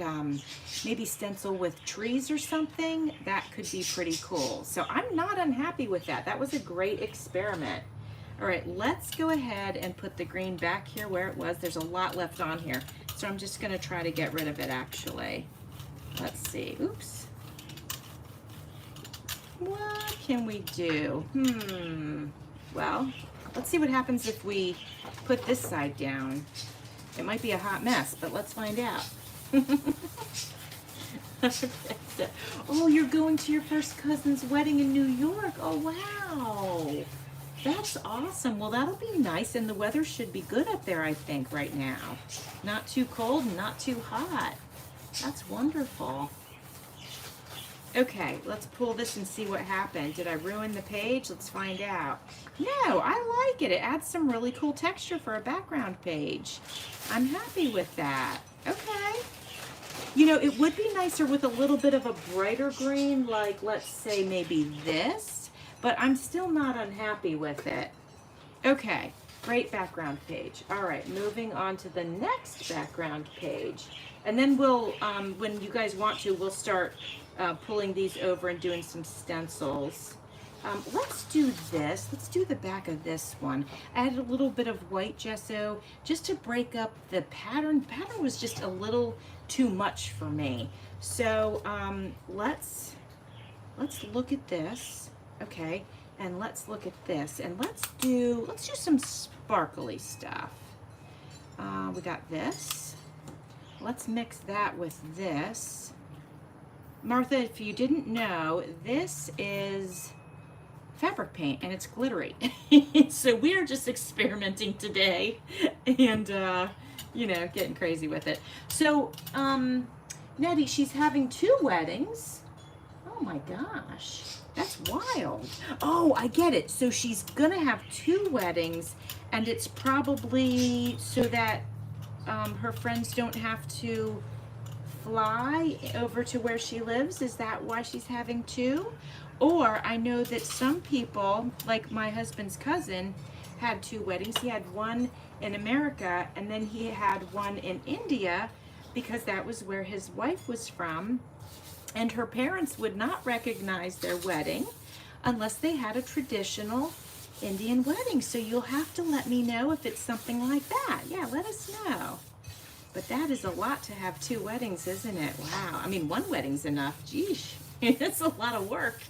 maybe stencil with trees or something, that could be pretty cool. So I'm not unhappy with that. That was a great experiment. All right, let's go ahead and put the green back here where it was. There's a lot left on here, so I'm just gonna try to get rid of it actually. Let's see, oops. What can we do? Well, let's see what happens if we put this side down. It might be a hot mess, but let's find out. Oh, you're going to your first cousin's wedding in New York. Oh, wow. That's awesome. Well, that'll be nice, and the weather should be good up there, I think, right now. Not too cold and not too hot. That's wonderful. Okay, let's pull this and see what happened. Did I ruin the page? Let's find out. No, I like it. It adds some really cool texture for a background page. I'm happy with that. Okay. You know, it would be nicer with a little bit of a brighter green, like let's say maybe this, but I'm still not unhappy with it. Okay, great background page. All right, moving on to the next background page. And then we'll, when you guys want to, we'll start pulling these over and doing some stencils. Let's do this. Let's do the back of this one. I added a little bit of white gesso just to break up the pattern. The pattern was just a little too much for me. So let's look at this. Okay, and let's look at this, and let's do some sparkly stuff. We got this. Let's mix that with this. Martha, if you didn't know, this is fabric paint and it's glittery. So we are just experimenting today and, you know, getting crazy with it. So, Nettie, she's having 2 weddings. Oh my gosh, that's wild. Oh, I get it. So she's gonna have 2 weddings, and it's probably so that her friends don't have to fly over to where she lives. Is that why she's having 2? Or I know that some people, like my husband's cousin, had 2 weddings. He had one in America, and then he had one in India, because that was where his wife was from. And her parents would not recognize their wedding unless they had a traditional Indian wedding. So you'll have to let me know if it's something like that. Yeah, let us know. But that is a lot to have 2 weddings, isn't it? Wow. I mean, 1 wedding's enough. Geesh, it's a lot of work.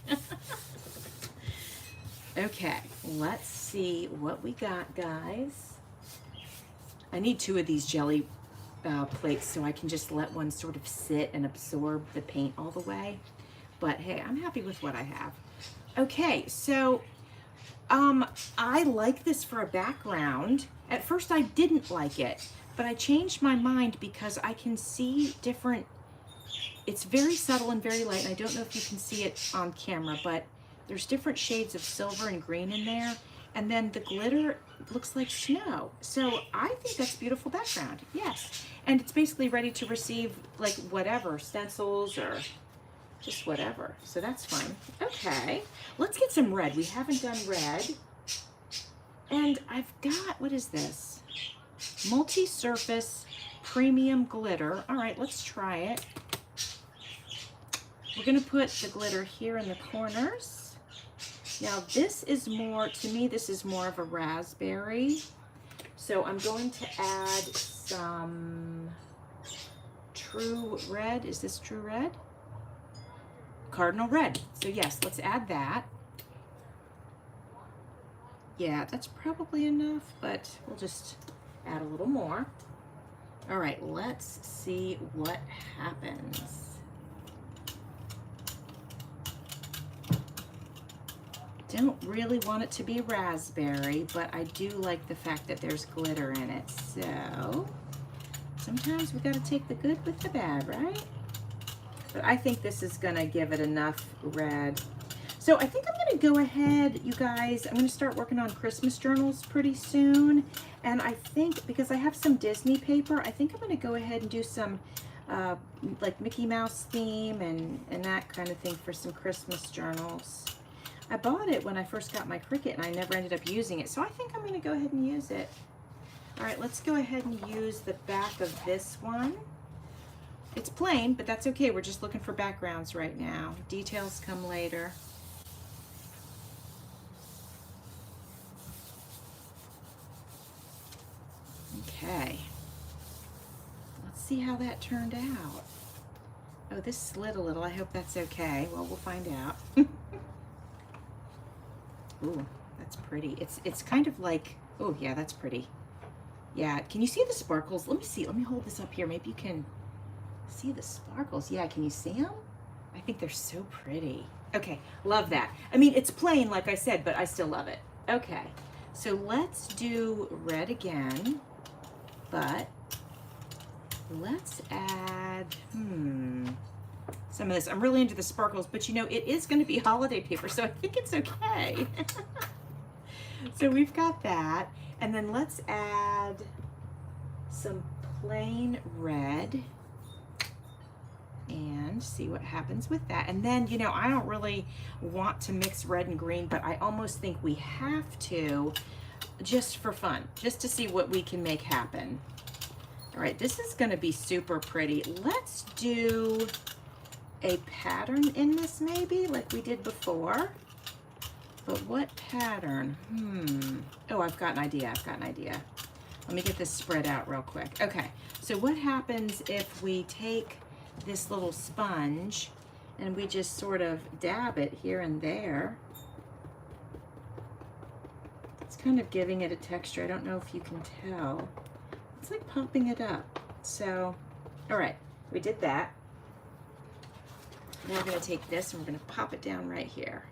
Okay, let's see what we got, guys. I need 2 of these jelly plates so I can just let one sort of sit and absorb the paint all the way. But hey, I'm happy with what I have. Okay, so I like this for a background. At first I didn't like it, but I changed my mind because I can see different, it's very subtle and very light, and I don't know if you can see it on camera, but there's different shades of silver and green in there. And then the glitter looks like snow. So I think that's beautiful background, yes. And it's basically ready to receive like whatever, stencils or just whatever. So that's fine. Okay, let's get some red. We haven't done red. And I've got, what is this? Multi-surface premium glitter. All right, let's try it. We're gonna put the glitter here in the corners. Now this is more, to me, this is more of a raspberry. So I'm going to add some True Red. Is this True Red? Cardinal Red. So yes, let's add that. Yeah, that's probably enough, but we'll just add a little more. All right, let's see what happens. Don't really want it to be raspberry, but I do like the fact that there's glitter in it. So sometimes we got to take the good with the bad, right? But I think this is going to give it enough red. So I think I'm going to go ahead, you guys, I'm going to start working on Christmas journals pretty soon. And I think, because I have some Disney paper, I think I'm going to go ahead and do some like Mickey Mouse theme and that kind of thing for some Christmas journals. I bought it when I first got my Cricut and I never ended up using it. So I think I'm going to go ahead and use it. All right, let's go ahead and use the back of this one. It's plain, but that's okay. We're just looking for backgrounds right now. Details come later. Okay. Let's see how that turned out. Oh, this slid a little. I hope that's okay. Well, we'll find out. Ooh, that's pretty. It's kind of like, oh yeah, that's pretty. Yeah, can you see the sparkles? Let me see. Let me hold this up here. Maybe you can see the sparkles. Yeah, can you see them? I think they're so pretty. Okay, love that. I mean, it's plain, like I said, but I still love it. Okay, so let's do red again, but let's add, some of this. I'm really into the sparkles, but you know, it is going to be holiday paper, so I think it's okay. So we've got that, and then let's add some plain red and see what happens with that. And then, you know, I don't really want to mix red and green, but I almost think we have to, just for fun, just to see what we can make happen. All right, this is going to be super pretty. Let's do a pattern in this maybe, like we did before. But what pattern? Oh, I've got an idea. Let me get this spread out real quick. Okay, so what happens if we take this little sponge and we just sort of dab it here and there? It's kind of giving it a texture. I don't know if you can tell. It's like pumping it up. So, all right, we did that. We're going to take this and we're going to pop it down right here.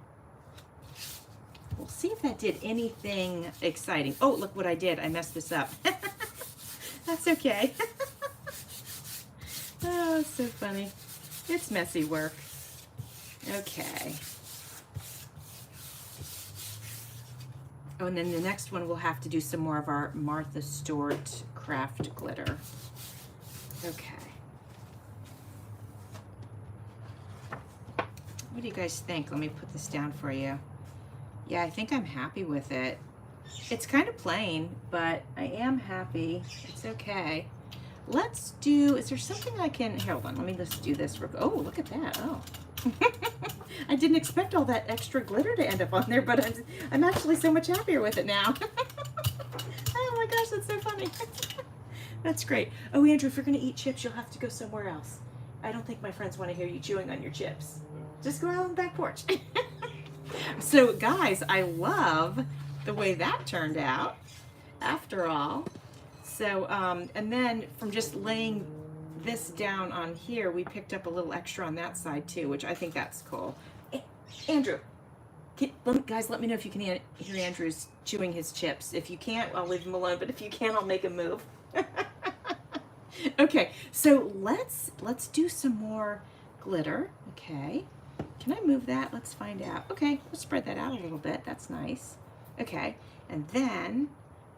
We'll see if that did anything exciting. Oh, look what I did. I messed this up. That's okay. Oh, it's so funny. It's messy work. Okay. Oh, and then the next one we'll have to do some more of our Martha Stewart craft glitter. Okay. What do you guys think? Let me put this down for you. Yeah, I think I'm happy with it. It's kind of plain, but I am happy. It's okay. Let's do, is there something I can, here, hold on, let me just do this. Oh, look at that. Oh. I didn't expect all that extra glitter to end up on there, but I'm actually so much happier with it now. Oh my gosh, that's so funny. That's great. Oh, Andrew, if you're going to eat chips, you'll have to go somewhere else. I don't think my friends want to hear you chewing on your chips. Just go out on the back porch. So, guys, I love the way that turned out, after all. So, and then from just laying this down on here, we picked up a little extra on that side too, which I think that's cool. Andrew, guys, let me know if you can hear Andrew's chewing his chips. If you can't, I'll leave him alone, but if you can, I'll make him move. Okay, so let's do some more glitter. Okay, can I move that? Let's find out. Okay, we'll spread that out a little bit. That's nice. Okay, and then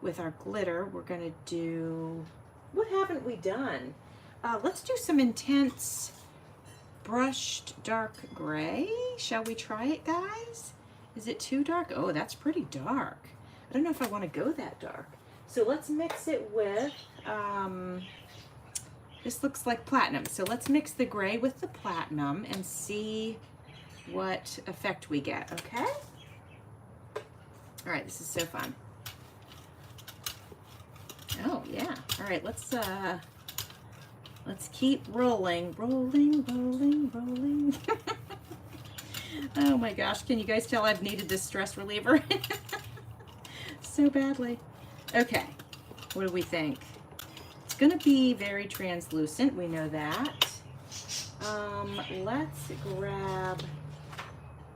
with our glitter, we're gonna do, what haven't we done? Let's do some intense brushed dark gray. Shall we try it, guys? Is it too dark? Oh, that's pretty dark. I don't know if I want to go that dark. So let's mix it with, this looks like platinum. So let's mix the gray with the platinum and see what effect we get, okay? All right, this is so fun. Oh yeah, all right, let's keep rolling, rolling, rolling, rolling. Oh my gosh, can you guys tell I've needed this stress reliever so badly? Okay, what do we think? It's gonna be very translucent, we know that.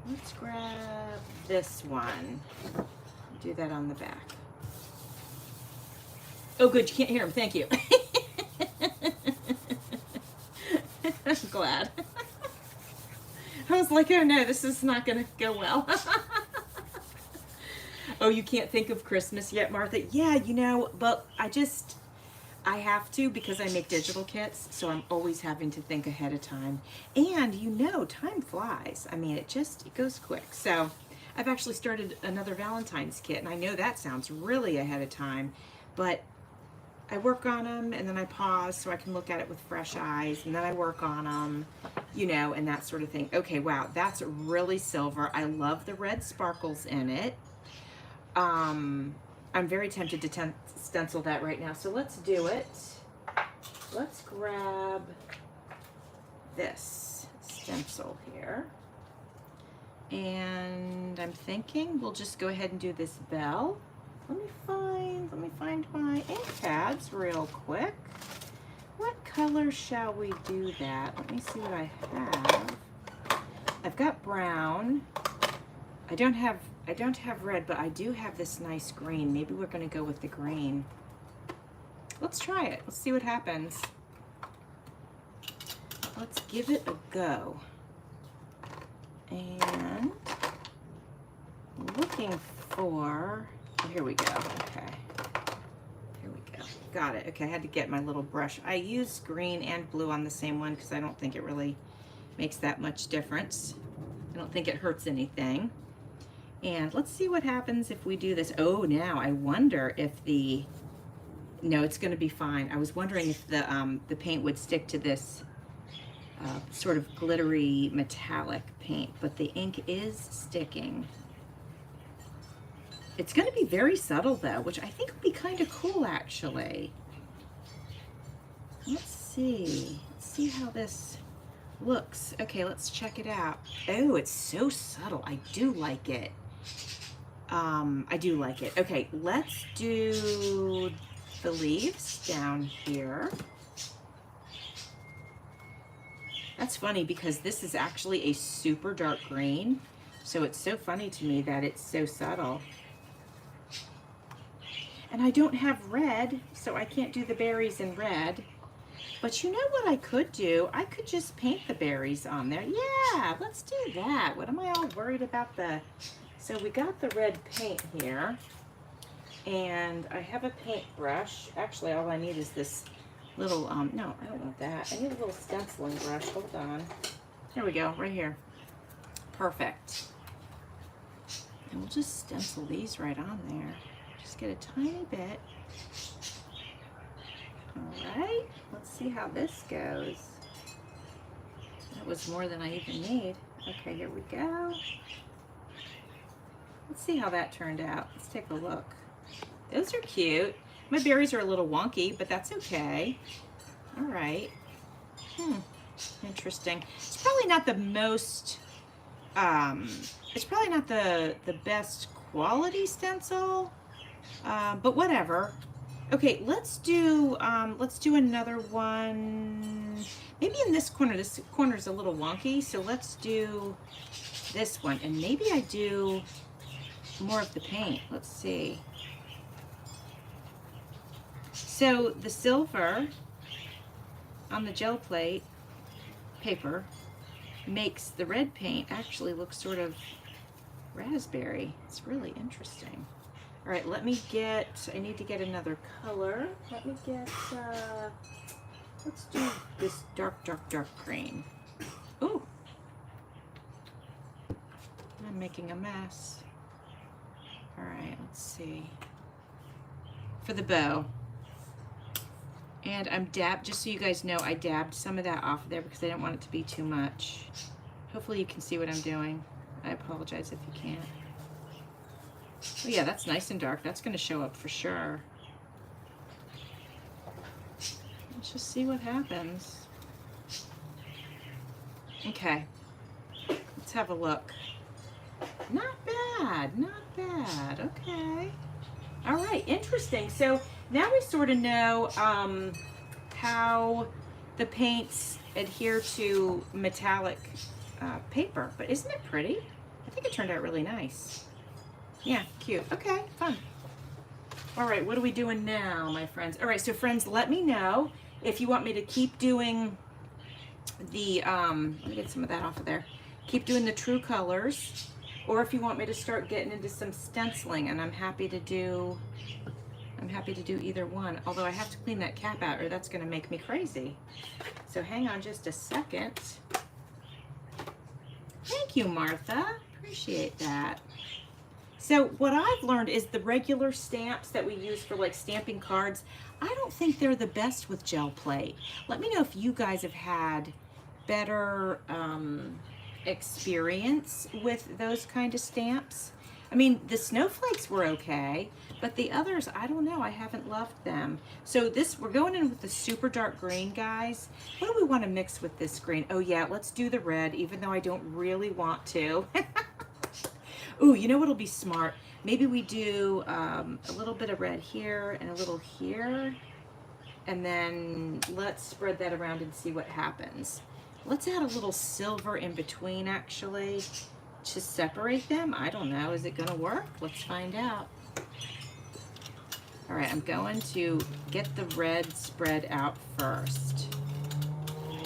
Let's grab this one. Do that on the back. Oh good, you can't hear him, thank you. I'm glad. I was like, oh no, this is not gonna go well. Oh, you can't think of Christmas yet, Martha? Yeah, you know, but I have to because I make digital kits, so I'm always having to think ahead of time. And you know, time flies. I mean, it goes quick. So I've actually started another Valentine's kit, and I know that sounds really ahead of time, but I work on them and then I pause so I can look at it with fresh eyes, and then I work on them, you know, and that sort of thing. Okay, wow, that's really silver. I love the red sparkles in it. I'm very tempted to stencil that right now, so let's do it. Let's grab this stencil here, and I'm thinking we'll just go ahead and do this bell. Let me find my ink pads real quick. What color shall we do that? Let me see what I have. I've got brown. I don't have red, but I do have this nice green. Maybe we're gonna go with the green. Let's try it. Let's see what happens. Let's give it a go. And looking for, oh, here we go. Okay. Here we go. Got it. Okay, I had to get my little brush. I use green and blue on the same one because I don't think it really makes that much difference. I don't think it hurts anything. And let's see what happens if we do this. Oh, now I wonder if no, it's going to be fine. I was wondering if the paint would stick to this sort of glittery metallic paint, but the ink is sticking. It's going to be very subtle though, which I think would be kind of cool actually. Let's see how this looks. Okay, let's check it out. Oh, it's so subtle. I do like it. I do like it. Okay, let's do the leaves down here. That's funny because this is actually a super dark green. So it's so funny to me that it's so subtle. And I don't have red, so I can't do the berries in red. But you know what I could do? I could just paint the berries on there. Yeah, let's do that. What am I all worried about the... So we got the red paint here. And I have a paintbrush. Actually, all I need is this little, no, I don't want that. I need a little stenciling brush. Hold on. There we go, right here. Perfect. And we'll just stencil these right on there. Just get a tiny bit. All right, let's see how this goes. That was more than I even need. Okay, here we go. Let's see how that turned out. Let's take a look. Those are cute. My berries are a little wonky, but that's okay. All right. Interesting. It's probably not the most, it's probably not the best quality stencil, but whatever. Okay, let's do another one. Maybe in this corner's a little wonky, so let's do this one. And maybe I do more of the paint. Let's see. So the silver on the gel plate paper makes the red paint actually look sort of raspberry. It's really interesting. All right, let me get, I need to get another color. Let me get, let's do this dark green. Ooh, I'm making a mess. All right, let's see. For the bow. And I'm just so you guys know, I dabbed some of that off of there because I didn't want it to be too much. Hopefully you can see what I'm doing. I apologize if you can't. Oh yeah, that's nice and dark. That's going to show up for sure. Let's just see what happens. Okay, let's have a look. Not bad, not bad. Okay. All right, interesting. So now we sort of know how the paints adhere to metallic paper, but isn't it pretty? I think it turned out really nice. Yeah, cute. Okay, fun. All right, what are we doing now, my friends? All right, so friends, let me know if you want me to keep doing the, let me get some of that off of there. Keep doing the true colors, or if you want me to start getting into some stenciling, and I'm happy to do either one. Although I have to clean that cap out or that's gonna make me crazy. So hang on just a second. Thank you, Martha, appreciate that. So what I've learned is the regular stamps that we use for like stamping cards, I don't think they're the best with gel plate. Let me know if you guys have had better experience with those kind of stamps. I mean, the snowflakes were okay, but the others, I don't know, I haven't loved them. So we're going in with the super dark green, guys. What do we want to mix with this green? Oh yeah, let's do the red, even though I don't really want to. Ooh, you know what'll be smart? Maybe we do a little bit of red here and a little here, and then let's spread that around and see what happens. Let's add a little silver in between, actually, to separate them. I don't know, is it gonna work? Let's find out. All right, I'm going to get the red spread out first.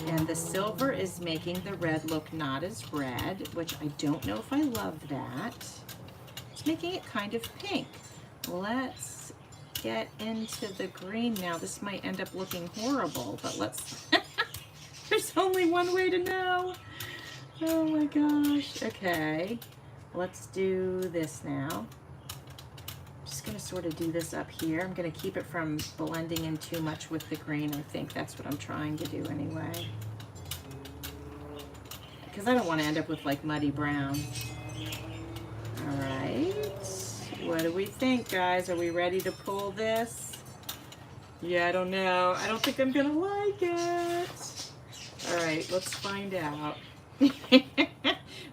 And the silver is making the red look not as red, which I don't know if I love that. It's making it kind of pink. Let's get into the green now. This might end up looking horrible, but let's, there's only one way to know. Oh my gosh. Okay, let's do this now. Just gonna sort of do this up here. I'm gonna keep it from blending in too much with the green. I think that's what I'm trying to do anyway. Because I don't want to end up with like muddy brown. All right, what do we think, guys? Are we ready to pull this? Yeah, I don't know. I don't think I'm gonna like it. All right, let's find out.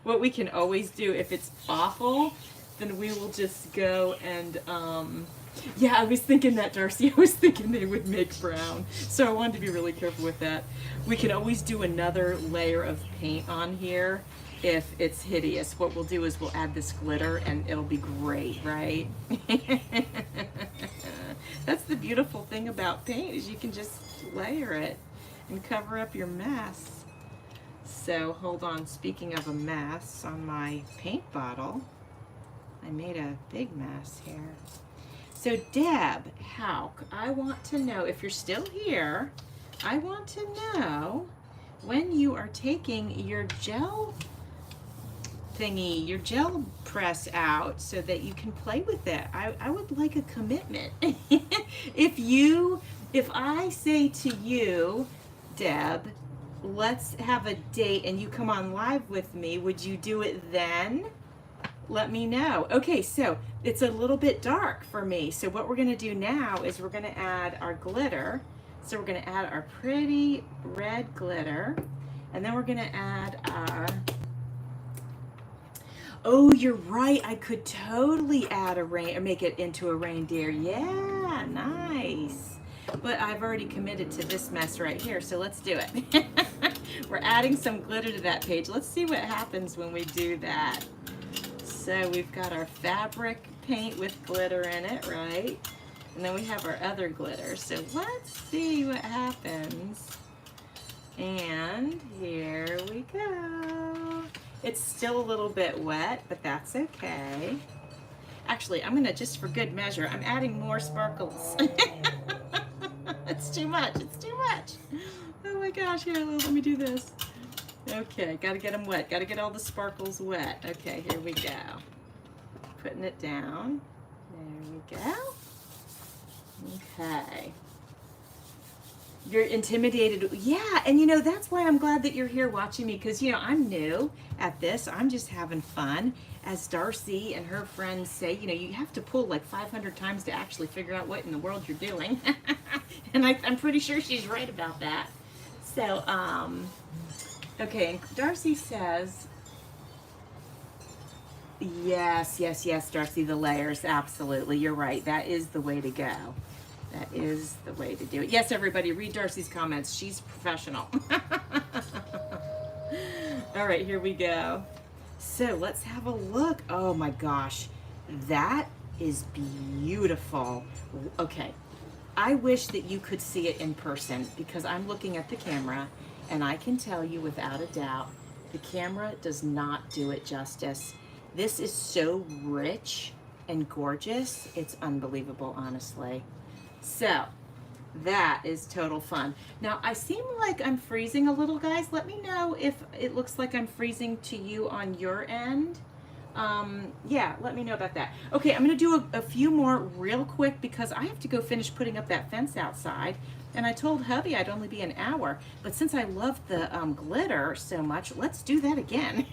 What we can always do, if it's awful, then we will just go and Yeah, I was thinking that, Darcy. I was thinking they would make brown. So I wanted to be really careful with that. We can always do another layer of paint on here if it's hideous. What we'll do is we'll add this glitter and it'll be great, right? That's the beautiful thing about paint, is you can just layer it and cover up your mess. So hold on, speaking of a mess, on my paint bottle, I made a big mess here. So Deb, I want to know, if you're still here, I want to know when you are taking your gel thingy, your gel press out so that you can play with it. I would like a commitment. If I say to you, Deb, let's have a date and you come on live with me, would you do it then? Let me know. Okay, so it's a little bit dark for me. So what we're gonna do now is we're gonna add our glitter. So we're gonna add our pretty red glitter, and then we're gonna add our, oh, you're right, I could totally add or make it into a reindeer. Yeah, nice. But I've already committed to this mess right here, so let's do it. We're adding some glitter to that page. Let's see what happens when we do that. So we've got our fabric paint with glitter in it, right? And then we have our other glitter. So let's see what happens. And here we go. It's still a little bit wet, but that's okay. Actually, I'm gonna, just for good measure, I'm adding more sparkles. It's too much, it's too much. Oh my gosh, here, let me do this. Okay, gotta get them wet, gotta get all the sparkles wet. Okay, here we go. Putting it down. There we go. Okay. You're intimidated. Yeah, and you know, that's why I'm glad that you're here watching me, because, you know, I'm new at this. I'm just having fun. As Darcy and her friends say, you know, you have to pull like 500 times to actually figure out what in the world you're doing. And I'm pretty sure she's right about that. So, okay, Darcy says, yes, yes, yes, Darcy, the layers, absolutely, you're right. That is the way to go. That is the way to do it. Yes, everybody, read Darcy's comments. She's professional. All right, here we go. So let's have a look. Oh my gosh, that is beautiful. Okay, I wish that you could see it in person, because I'm looking at the camera and I can tell you without a doubt, the camera does not do it justice. This is so rich and gorgeous. It's unbelievable, honestly. So that is total fun. Now, I seem like I'm freezing a little, guys. Let me know if it looks like I'm freezing to you on your end. Yeah, let me know about that. Okay, I'm gonna do a few more real quick, because I have to go finish putting up that fence outside. And I told hubby I'd only be an hour, but since I love the glitter so much, let's do that again.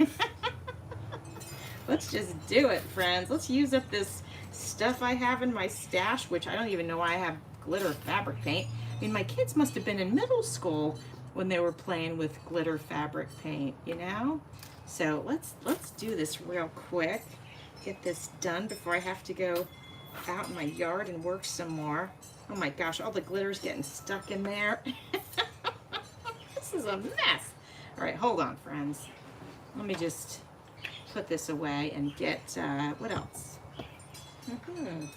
Let's just do it, friends. Let's use up this stuff I have in my stash, which I don't even know why I have glitter fabric paint. I mean, my kids must have been in middle school when they were playing with glitter fabric paint, you know? So let's do this real quick. Get this done before I have to go out in my yard and work some more. Oh my gosh, all the glitter's getting stuck in there. This is a mess. All right, hold on, friends. Let me just put this away and get, what else?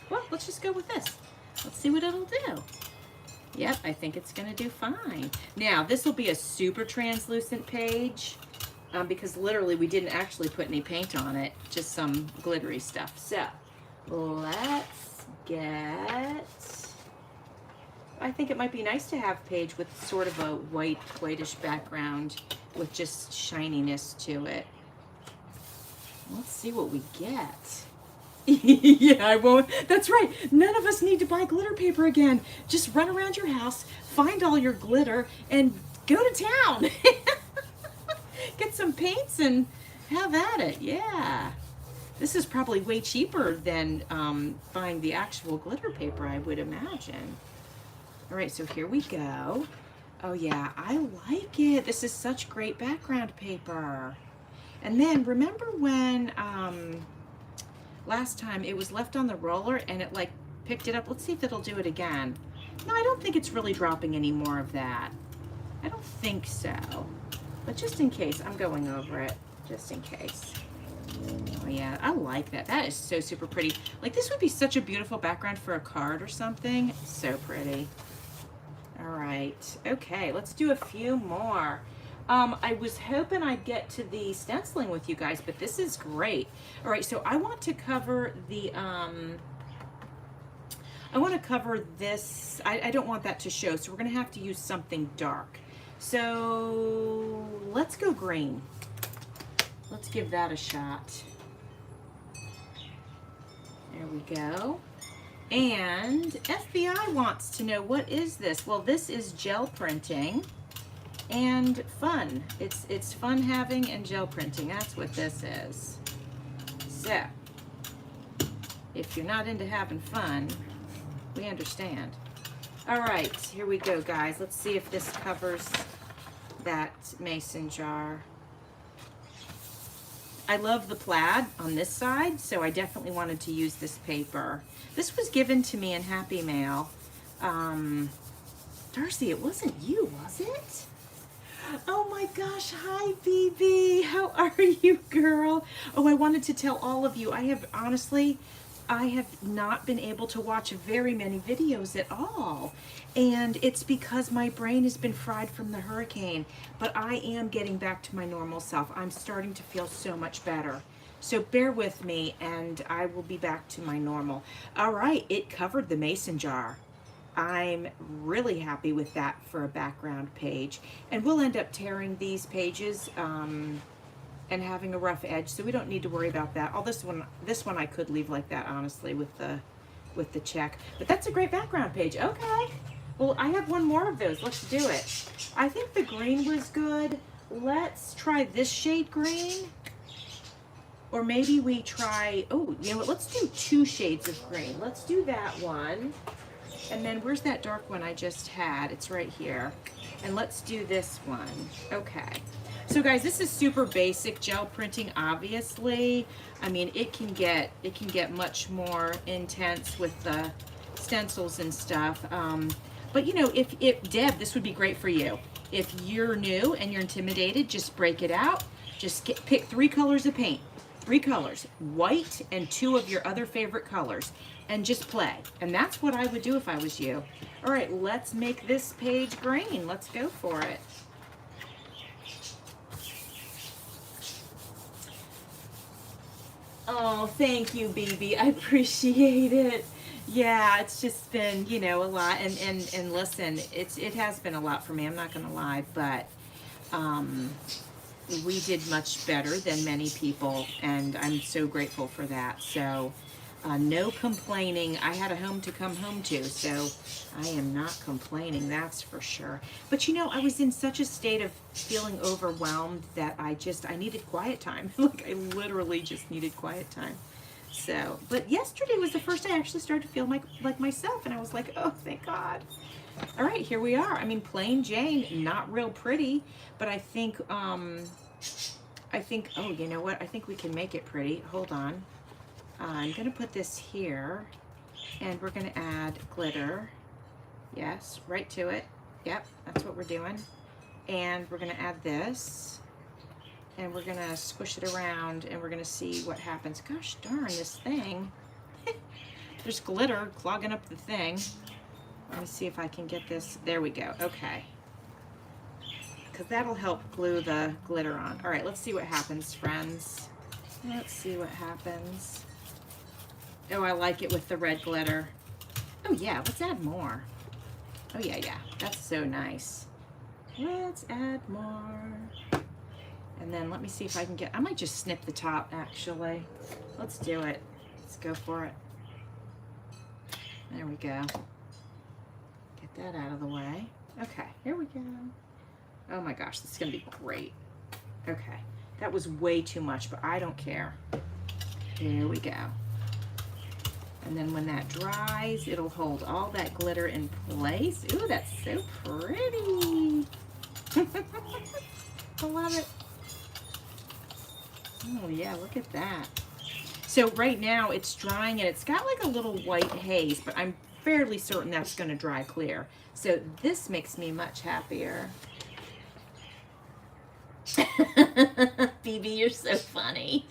Well, let's just go with this. Let's see what it'll do. Yep, I think it's gonna do fine. Now, this will be a super translucent page, because literally we didn't actually put any paint on it, just some glittery stuff. So, let's get, I think it might be nice to have page with sort of a whitish background with just shininess to it. Let's see what we get. Yeah, I won't. That's right. None of us need to buy glitter paper again. Just run around your house, find all your glitter, and go to town. Get some paints and have at it. Yeah. This is probably way cheaper than buying the actual glitter paper, I would imagine. All right, so here we go. Oh yeah, I like it. This is such great background paper. And then remember when last time it was left on the roller and it like picked it up. Let's see if it'll do it again. No, I don't think it's really dropping any more of that. I don't think so. But just in case, I'm going over it, just in case. Oh yeah, I like that. That is so super pretty. Like, this would be such a beautiful background for a card or something. So pretty. All right, okay, let's do a few more. I was hoping I'd get to the stenciling with you guys, but this is great. All right, so I want to cover the, I want to cover this. I don't want that to show, so we're going to have to use something dark. So let's go green. Let's give that a shot. There we go. And FBI wants to know, what is this? Well, this is gel printing and fun. It's fun having and gel printing. That's what this is. So, if you're not into having fun, we understand. All right, here we go, guys. Let's see if this covers that mason jar. I love the plaid on this side, so I definitely wanted to use this paper. This was given to me in Happy Mail. Darcy, it wasn't you, was it? Oh my gosh, hi BB, how are you, girl? Oh, I wanted to tell all of you, I have not been able to watch very many videos at all. And it's because my brain has been fried from the hurricane, but I am getting back to my normal self. I'm starting to feel so much better. So bear with me and I will be back to my normal. All right, it covered the mason jar. I'm really happy with that for a background page. And we'll end up tearing these pages and having a rough edge, so we don't need to worry about that. Oh, this one I could leave like that, honestly, with the check. But that's a great background page. Okay. Well, I have one more of those. Let's do it. I think the green was good. Let's try this shade green. Or maybe we try, oh, you know what? Let's do 2 shades of green. Let's do that one. And then where's that dark one I just had? It's right here. And let's do this one. Okay. So guys, this is super basic gel printing, obviously. I mean, it can get much more intense with the stencils and stuff. But you know, if Deb, this would be great for you. If you're new and you're intimidated, just break it out. Just pick 3 colors of paint. 3 colors, white and 2 of your other favorite colors, and just play. And that's what I would do if I was you. All right, let's make this page green. Let's go for it. Oh, thank you, BB. I appreciate it. Yeah, it's just been, you know, a lot. And listen, it has been a lot for me. I'm not going to lie, but we did much better than many people, and I'm so grateful for that. So no complaining. I had a home to come home to, so I am not complaining, that's for sure. But you know, I was in such a state of feeling overwhelmed that I needed quiet time. Like, I literally just needed quiet time. So, but yesterday was the first day I actually started to feel like myself, and I was like, oh, thank God. All right, here we are. I mean, plain Jane, not real pretty, but I think, oh, you know what? I think we can make it pretty. Hold on. I'm going to put this here, and we're going to add glitter. Yes, right to it. Yep, that's what we're doing. And we're going to add this, and we're going to squish it around, and we're going to see what happens. Gosh darn, this thing. There's glitter clogging up the thing. Let me see if I can get this. There we go. Okay. Because that'll help glue the glitter on. All right, let's see what happens, friends. Let's see what happens. Oh, I like it with the red glitter. Oh, yeah, let's add more. Oh, yeah, yeah. That's so nice. Let's add more. And then let me see if I can get... I might just snip the top, actually. Let's do it. Let's go for it. There we go. Get that out of the way. Okay, here we go. Oh my gosh, this is gonna be great. Okay, that was way too much, but I don't care. Here we go. And then when that dries, it'll hold all that glitter in place. Ooh, that's so pretty. I love it. Oh yeah, look at that. So right now it's drying and it's got like a little white haze, but I'm fairly certain that's going to dry clear. So this makes me much happier. Phoebe, you're so funny.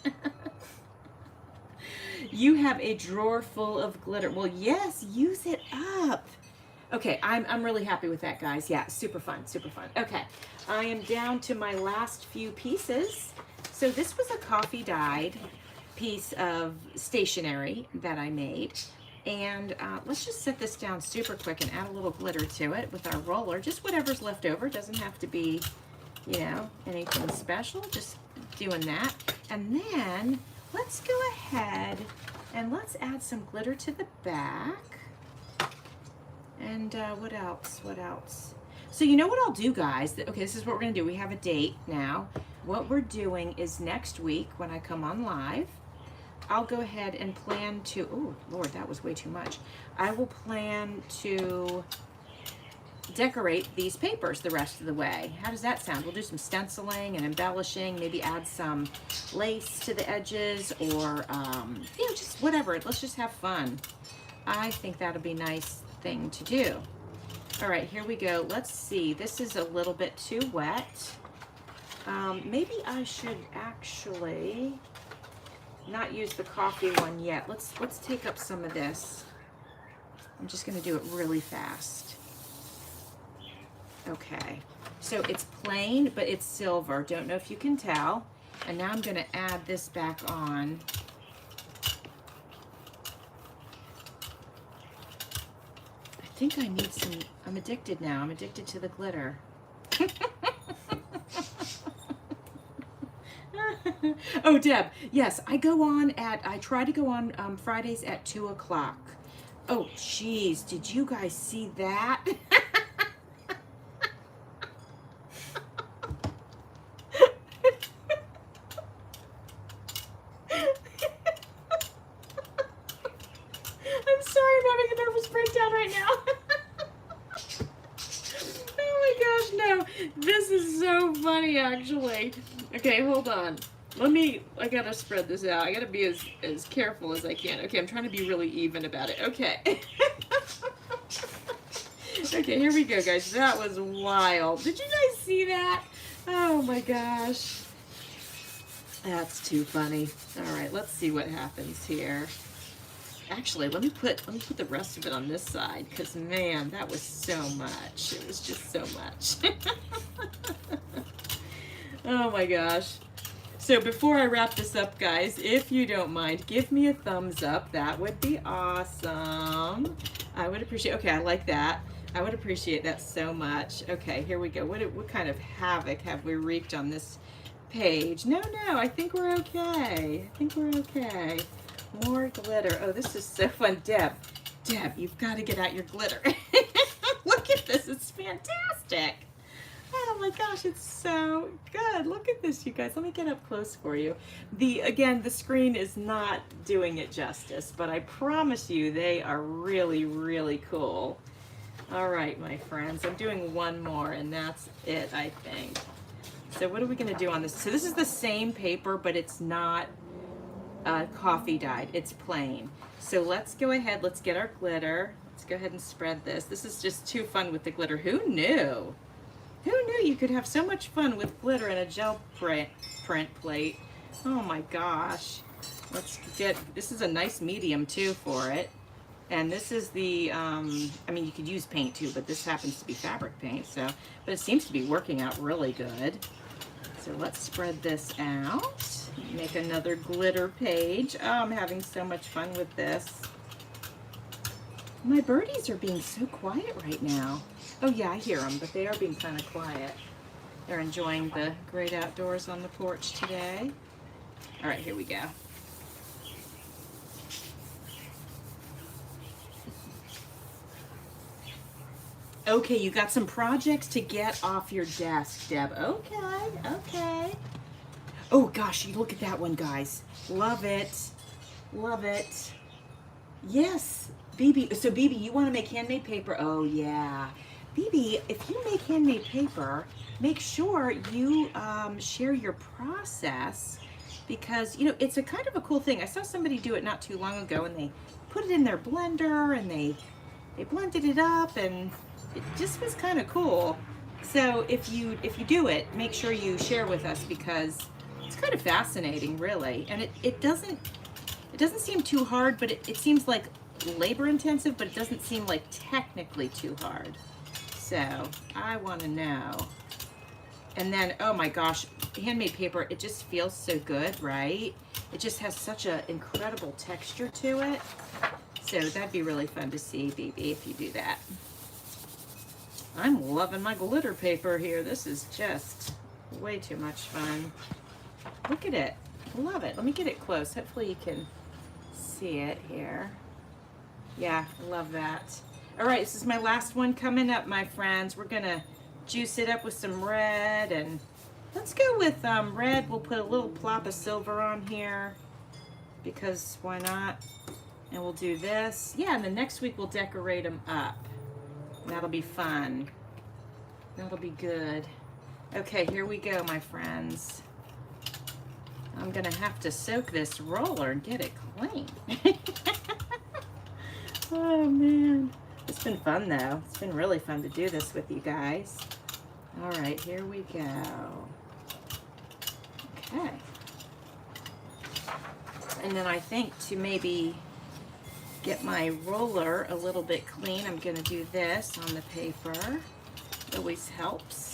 You have a drawer full of glitter. Well, yes, use it up. Okay, I'm really happy with that, guys. Yeah, super fun, super fun. Okay, I am down to my last few pieces. So this was a coffee dyed piece of stationery that I made. And let's just set this down super quick and add a little glitter to it with our roller. Just whatever's left over. It doesn't have to be, you know, anything special. Just doing that. And then let's go ahead and let's add some glitter to the back. And what else? What else? So you know what I'll do, guys? Okay, this is what we're going to do. We have a date now. What we're doing is next week when I come on live, I'll go ahead and plan to, oh, Lord, that was way too much. I will plan to decorate these papers the rest of the way. How does that sound? We'll do some stenciling and embellishing, maybe add some lace to the edges or, you know, just whatever. Let's just have fun. I think that'll be a nice thing to do. All right, here we go. Let's see. This is a little bit too wet. Maybe I should actually not use the coffee one yet. Let's take up some of this. I'm just going to do it really fast. Okay, so it's plain, but it's silver. Don't know if you can tell. And now I'm going to add this back on. I think I need some, I'm addicted now. I'm addicted to the glitter. Oh, Deb, yes, I try to go on Fridays at 2 o'clock. Oh, geez, did you guys see that? I'm sorry, I'm having a nervous breakdown right now. Oh my gosh, no. This is so funny, actually. Okay, hold on. I gotta spread this out. I gotta be as careful as I can. Okay, I'm trying to be really even about it. Okay. Okay, here we go, guys. That was wild. Did you guys see that? Oh my gosh. That's too funny. All right, let's see what happens here. Actually, let me put the rest of it on this side because, man, that was so much. It was just so much. Oh my gosh. So before I wrap this up, guys, if you don't mind, give me a thumbs up. That would be awesome. I would appreciate, okay, I like that. I would appreciate that so much. Okay, here we go. What kind of havoc have we wreaked on this page? No, I think we're okay. I think we're okay. More glitter. Oh, this is so fun. Deb, you've got to get out your glitter. Look at this. It's fantastic. Oh my gosh, it's so good. Look at this, you guys. Let me get up close for you. Again, the screen is not doing it justice, but I promise you they are really, really cool. All right, my friends, I'm doing one more and that's it, I think. So what are we gonna do on this? So this is the same paper, but it's not coffee dyed, it's plain. So let's go ahead, let's get our glitter. Let's go ahead and spread this. This is just too fun with the glitter. Who knew? Who knew you could have so much fun with glitter in a gel print plate? Oh my gosh. This is a nice medium too for it. And this is the, I mean, you could use paint too, but this happens to be fabric paint, but it seems to be working out really good. So let's spread this out. Make another glitter page. Oh, I'm having so much fun with this. My birdies are being so quiet right now. Oh yeah, I hear them, but they are being kind of quiet. They're enjoying the great outdoors on the porch today. All right, here we go. Okay, you got some projects to get off your desk, Deb. Okay. Oh gosh, you look at that one, guys. Love it. Love it. Yes, BB. So BB, you want to make handmade paper? Oh yeah. BB, if you make handmade paper, make sure you share your process because, you know, it's a kind of a cool thing. I saw somebody do it not too long ago, and they put it in their blender and they blended it up, and it just was kind of cool. So if you do it, make sure you share with us, because it's kind of fascinating, really. And it doesn't seem too hard, but it seems like labor intensive, but it doesn't seem like technically too hard. So I want to know. And then, oh my gosh, handmade paper, it just feels so good, right? It just has such an incredible texture to it. So that'd be really fun to see, BB, if you do that. I'm loving my glitter paper here. This is just way too much fun. Look at it. I love it. Let me get it close. Hopefully you can see it here. Yeah, I love that. All right, this is my last one coming up, my friends. We're gonna juice it up with some red, and let's go with red. We'll put a little plop of silver on here, because why not? And we'll do this. Yeah, and then next week we'll decorate them up. That'll be fun. That'll be good. Okay, here we go, my friends. I'm gonna have to soak this roller and get it clean. Oh man, it's been fun though. It's been really fun to do this with you guys. All right, here we go. Okay. And then I think to maybe get my roller a little bit clean, I'm gonna do this on the paper. It always helps.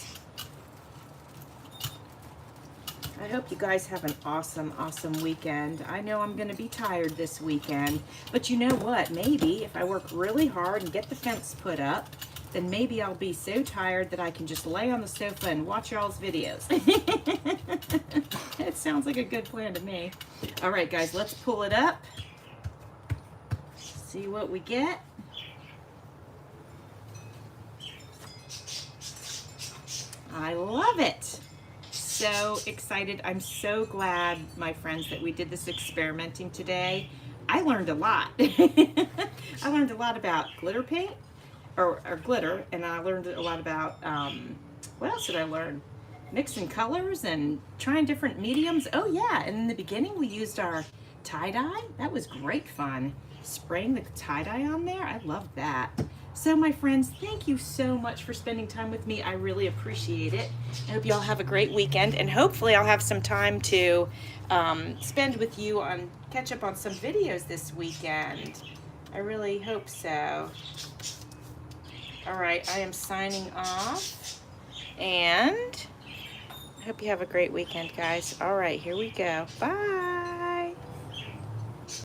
I hope you guys have an awesome, awesome weekend. I know I'm gonna be tired this weekend, but you know what? Maybe if I work really hard and get the fence put up, then maybe I'll be so tired that I can just lay on the sofa and watch y'all's videos. It sounds like a good plan to me. All right, guys, let's pull it up. See what we get. I love it. So excited. I'm so glad, my friends, that we did this experimenting today. I learned a lot. I learned a lot about glitter paint, or glitter, and I learned a lot about, what else did I learn? Mixing colors and trying different mediums. Oh yeah, and in the beginning we used our tie-dye. That was great fun. Spraying the tie-dye on there, I love that. So my friends, thank you so much for spending time with me. I really appreciate it. I hope you all have a great weekend, and hopefully I'll have some time to spend with you on catch up on some videos this weekend. I really hope so. All right, I am signing off, and I hope you have a great weekend, guys. All right, here we go. Bye.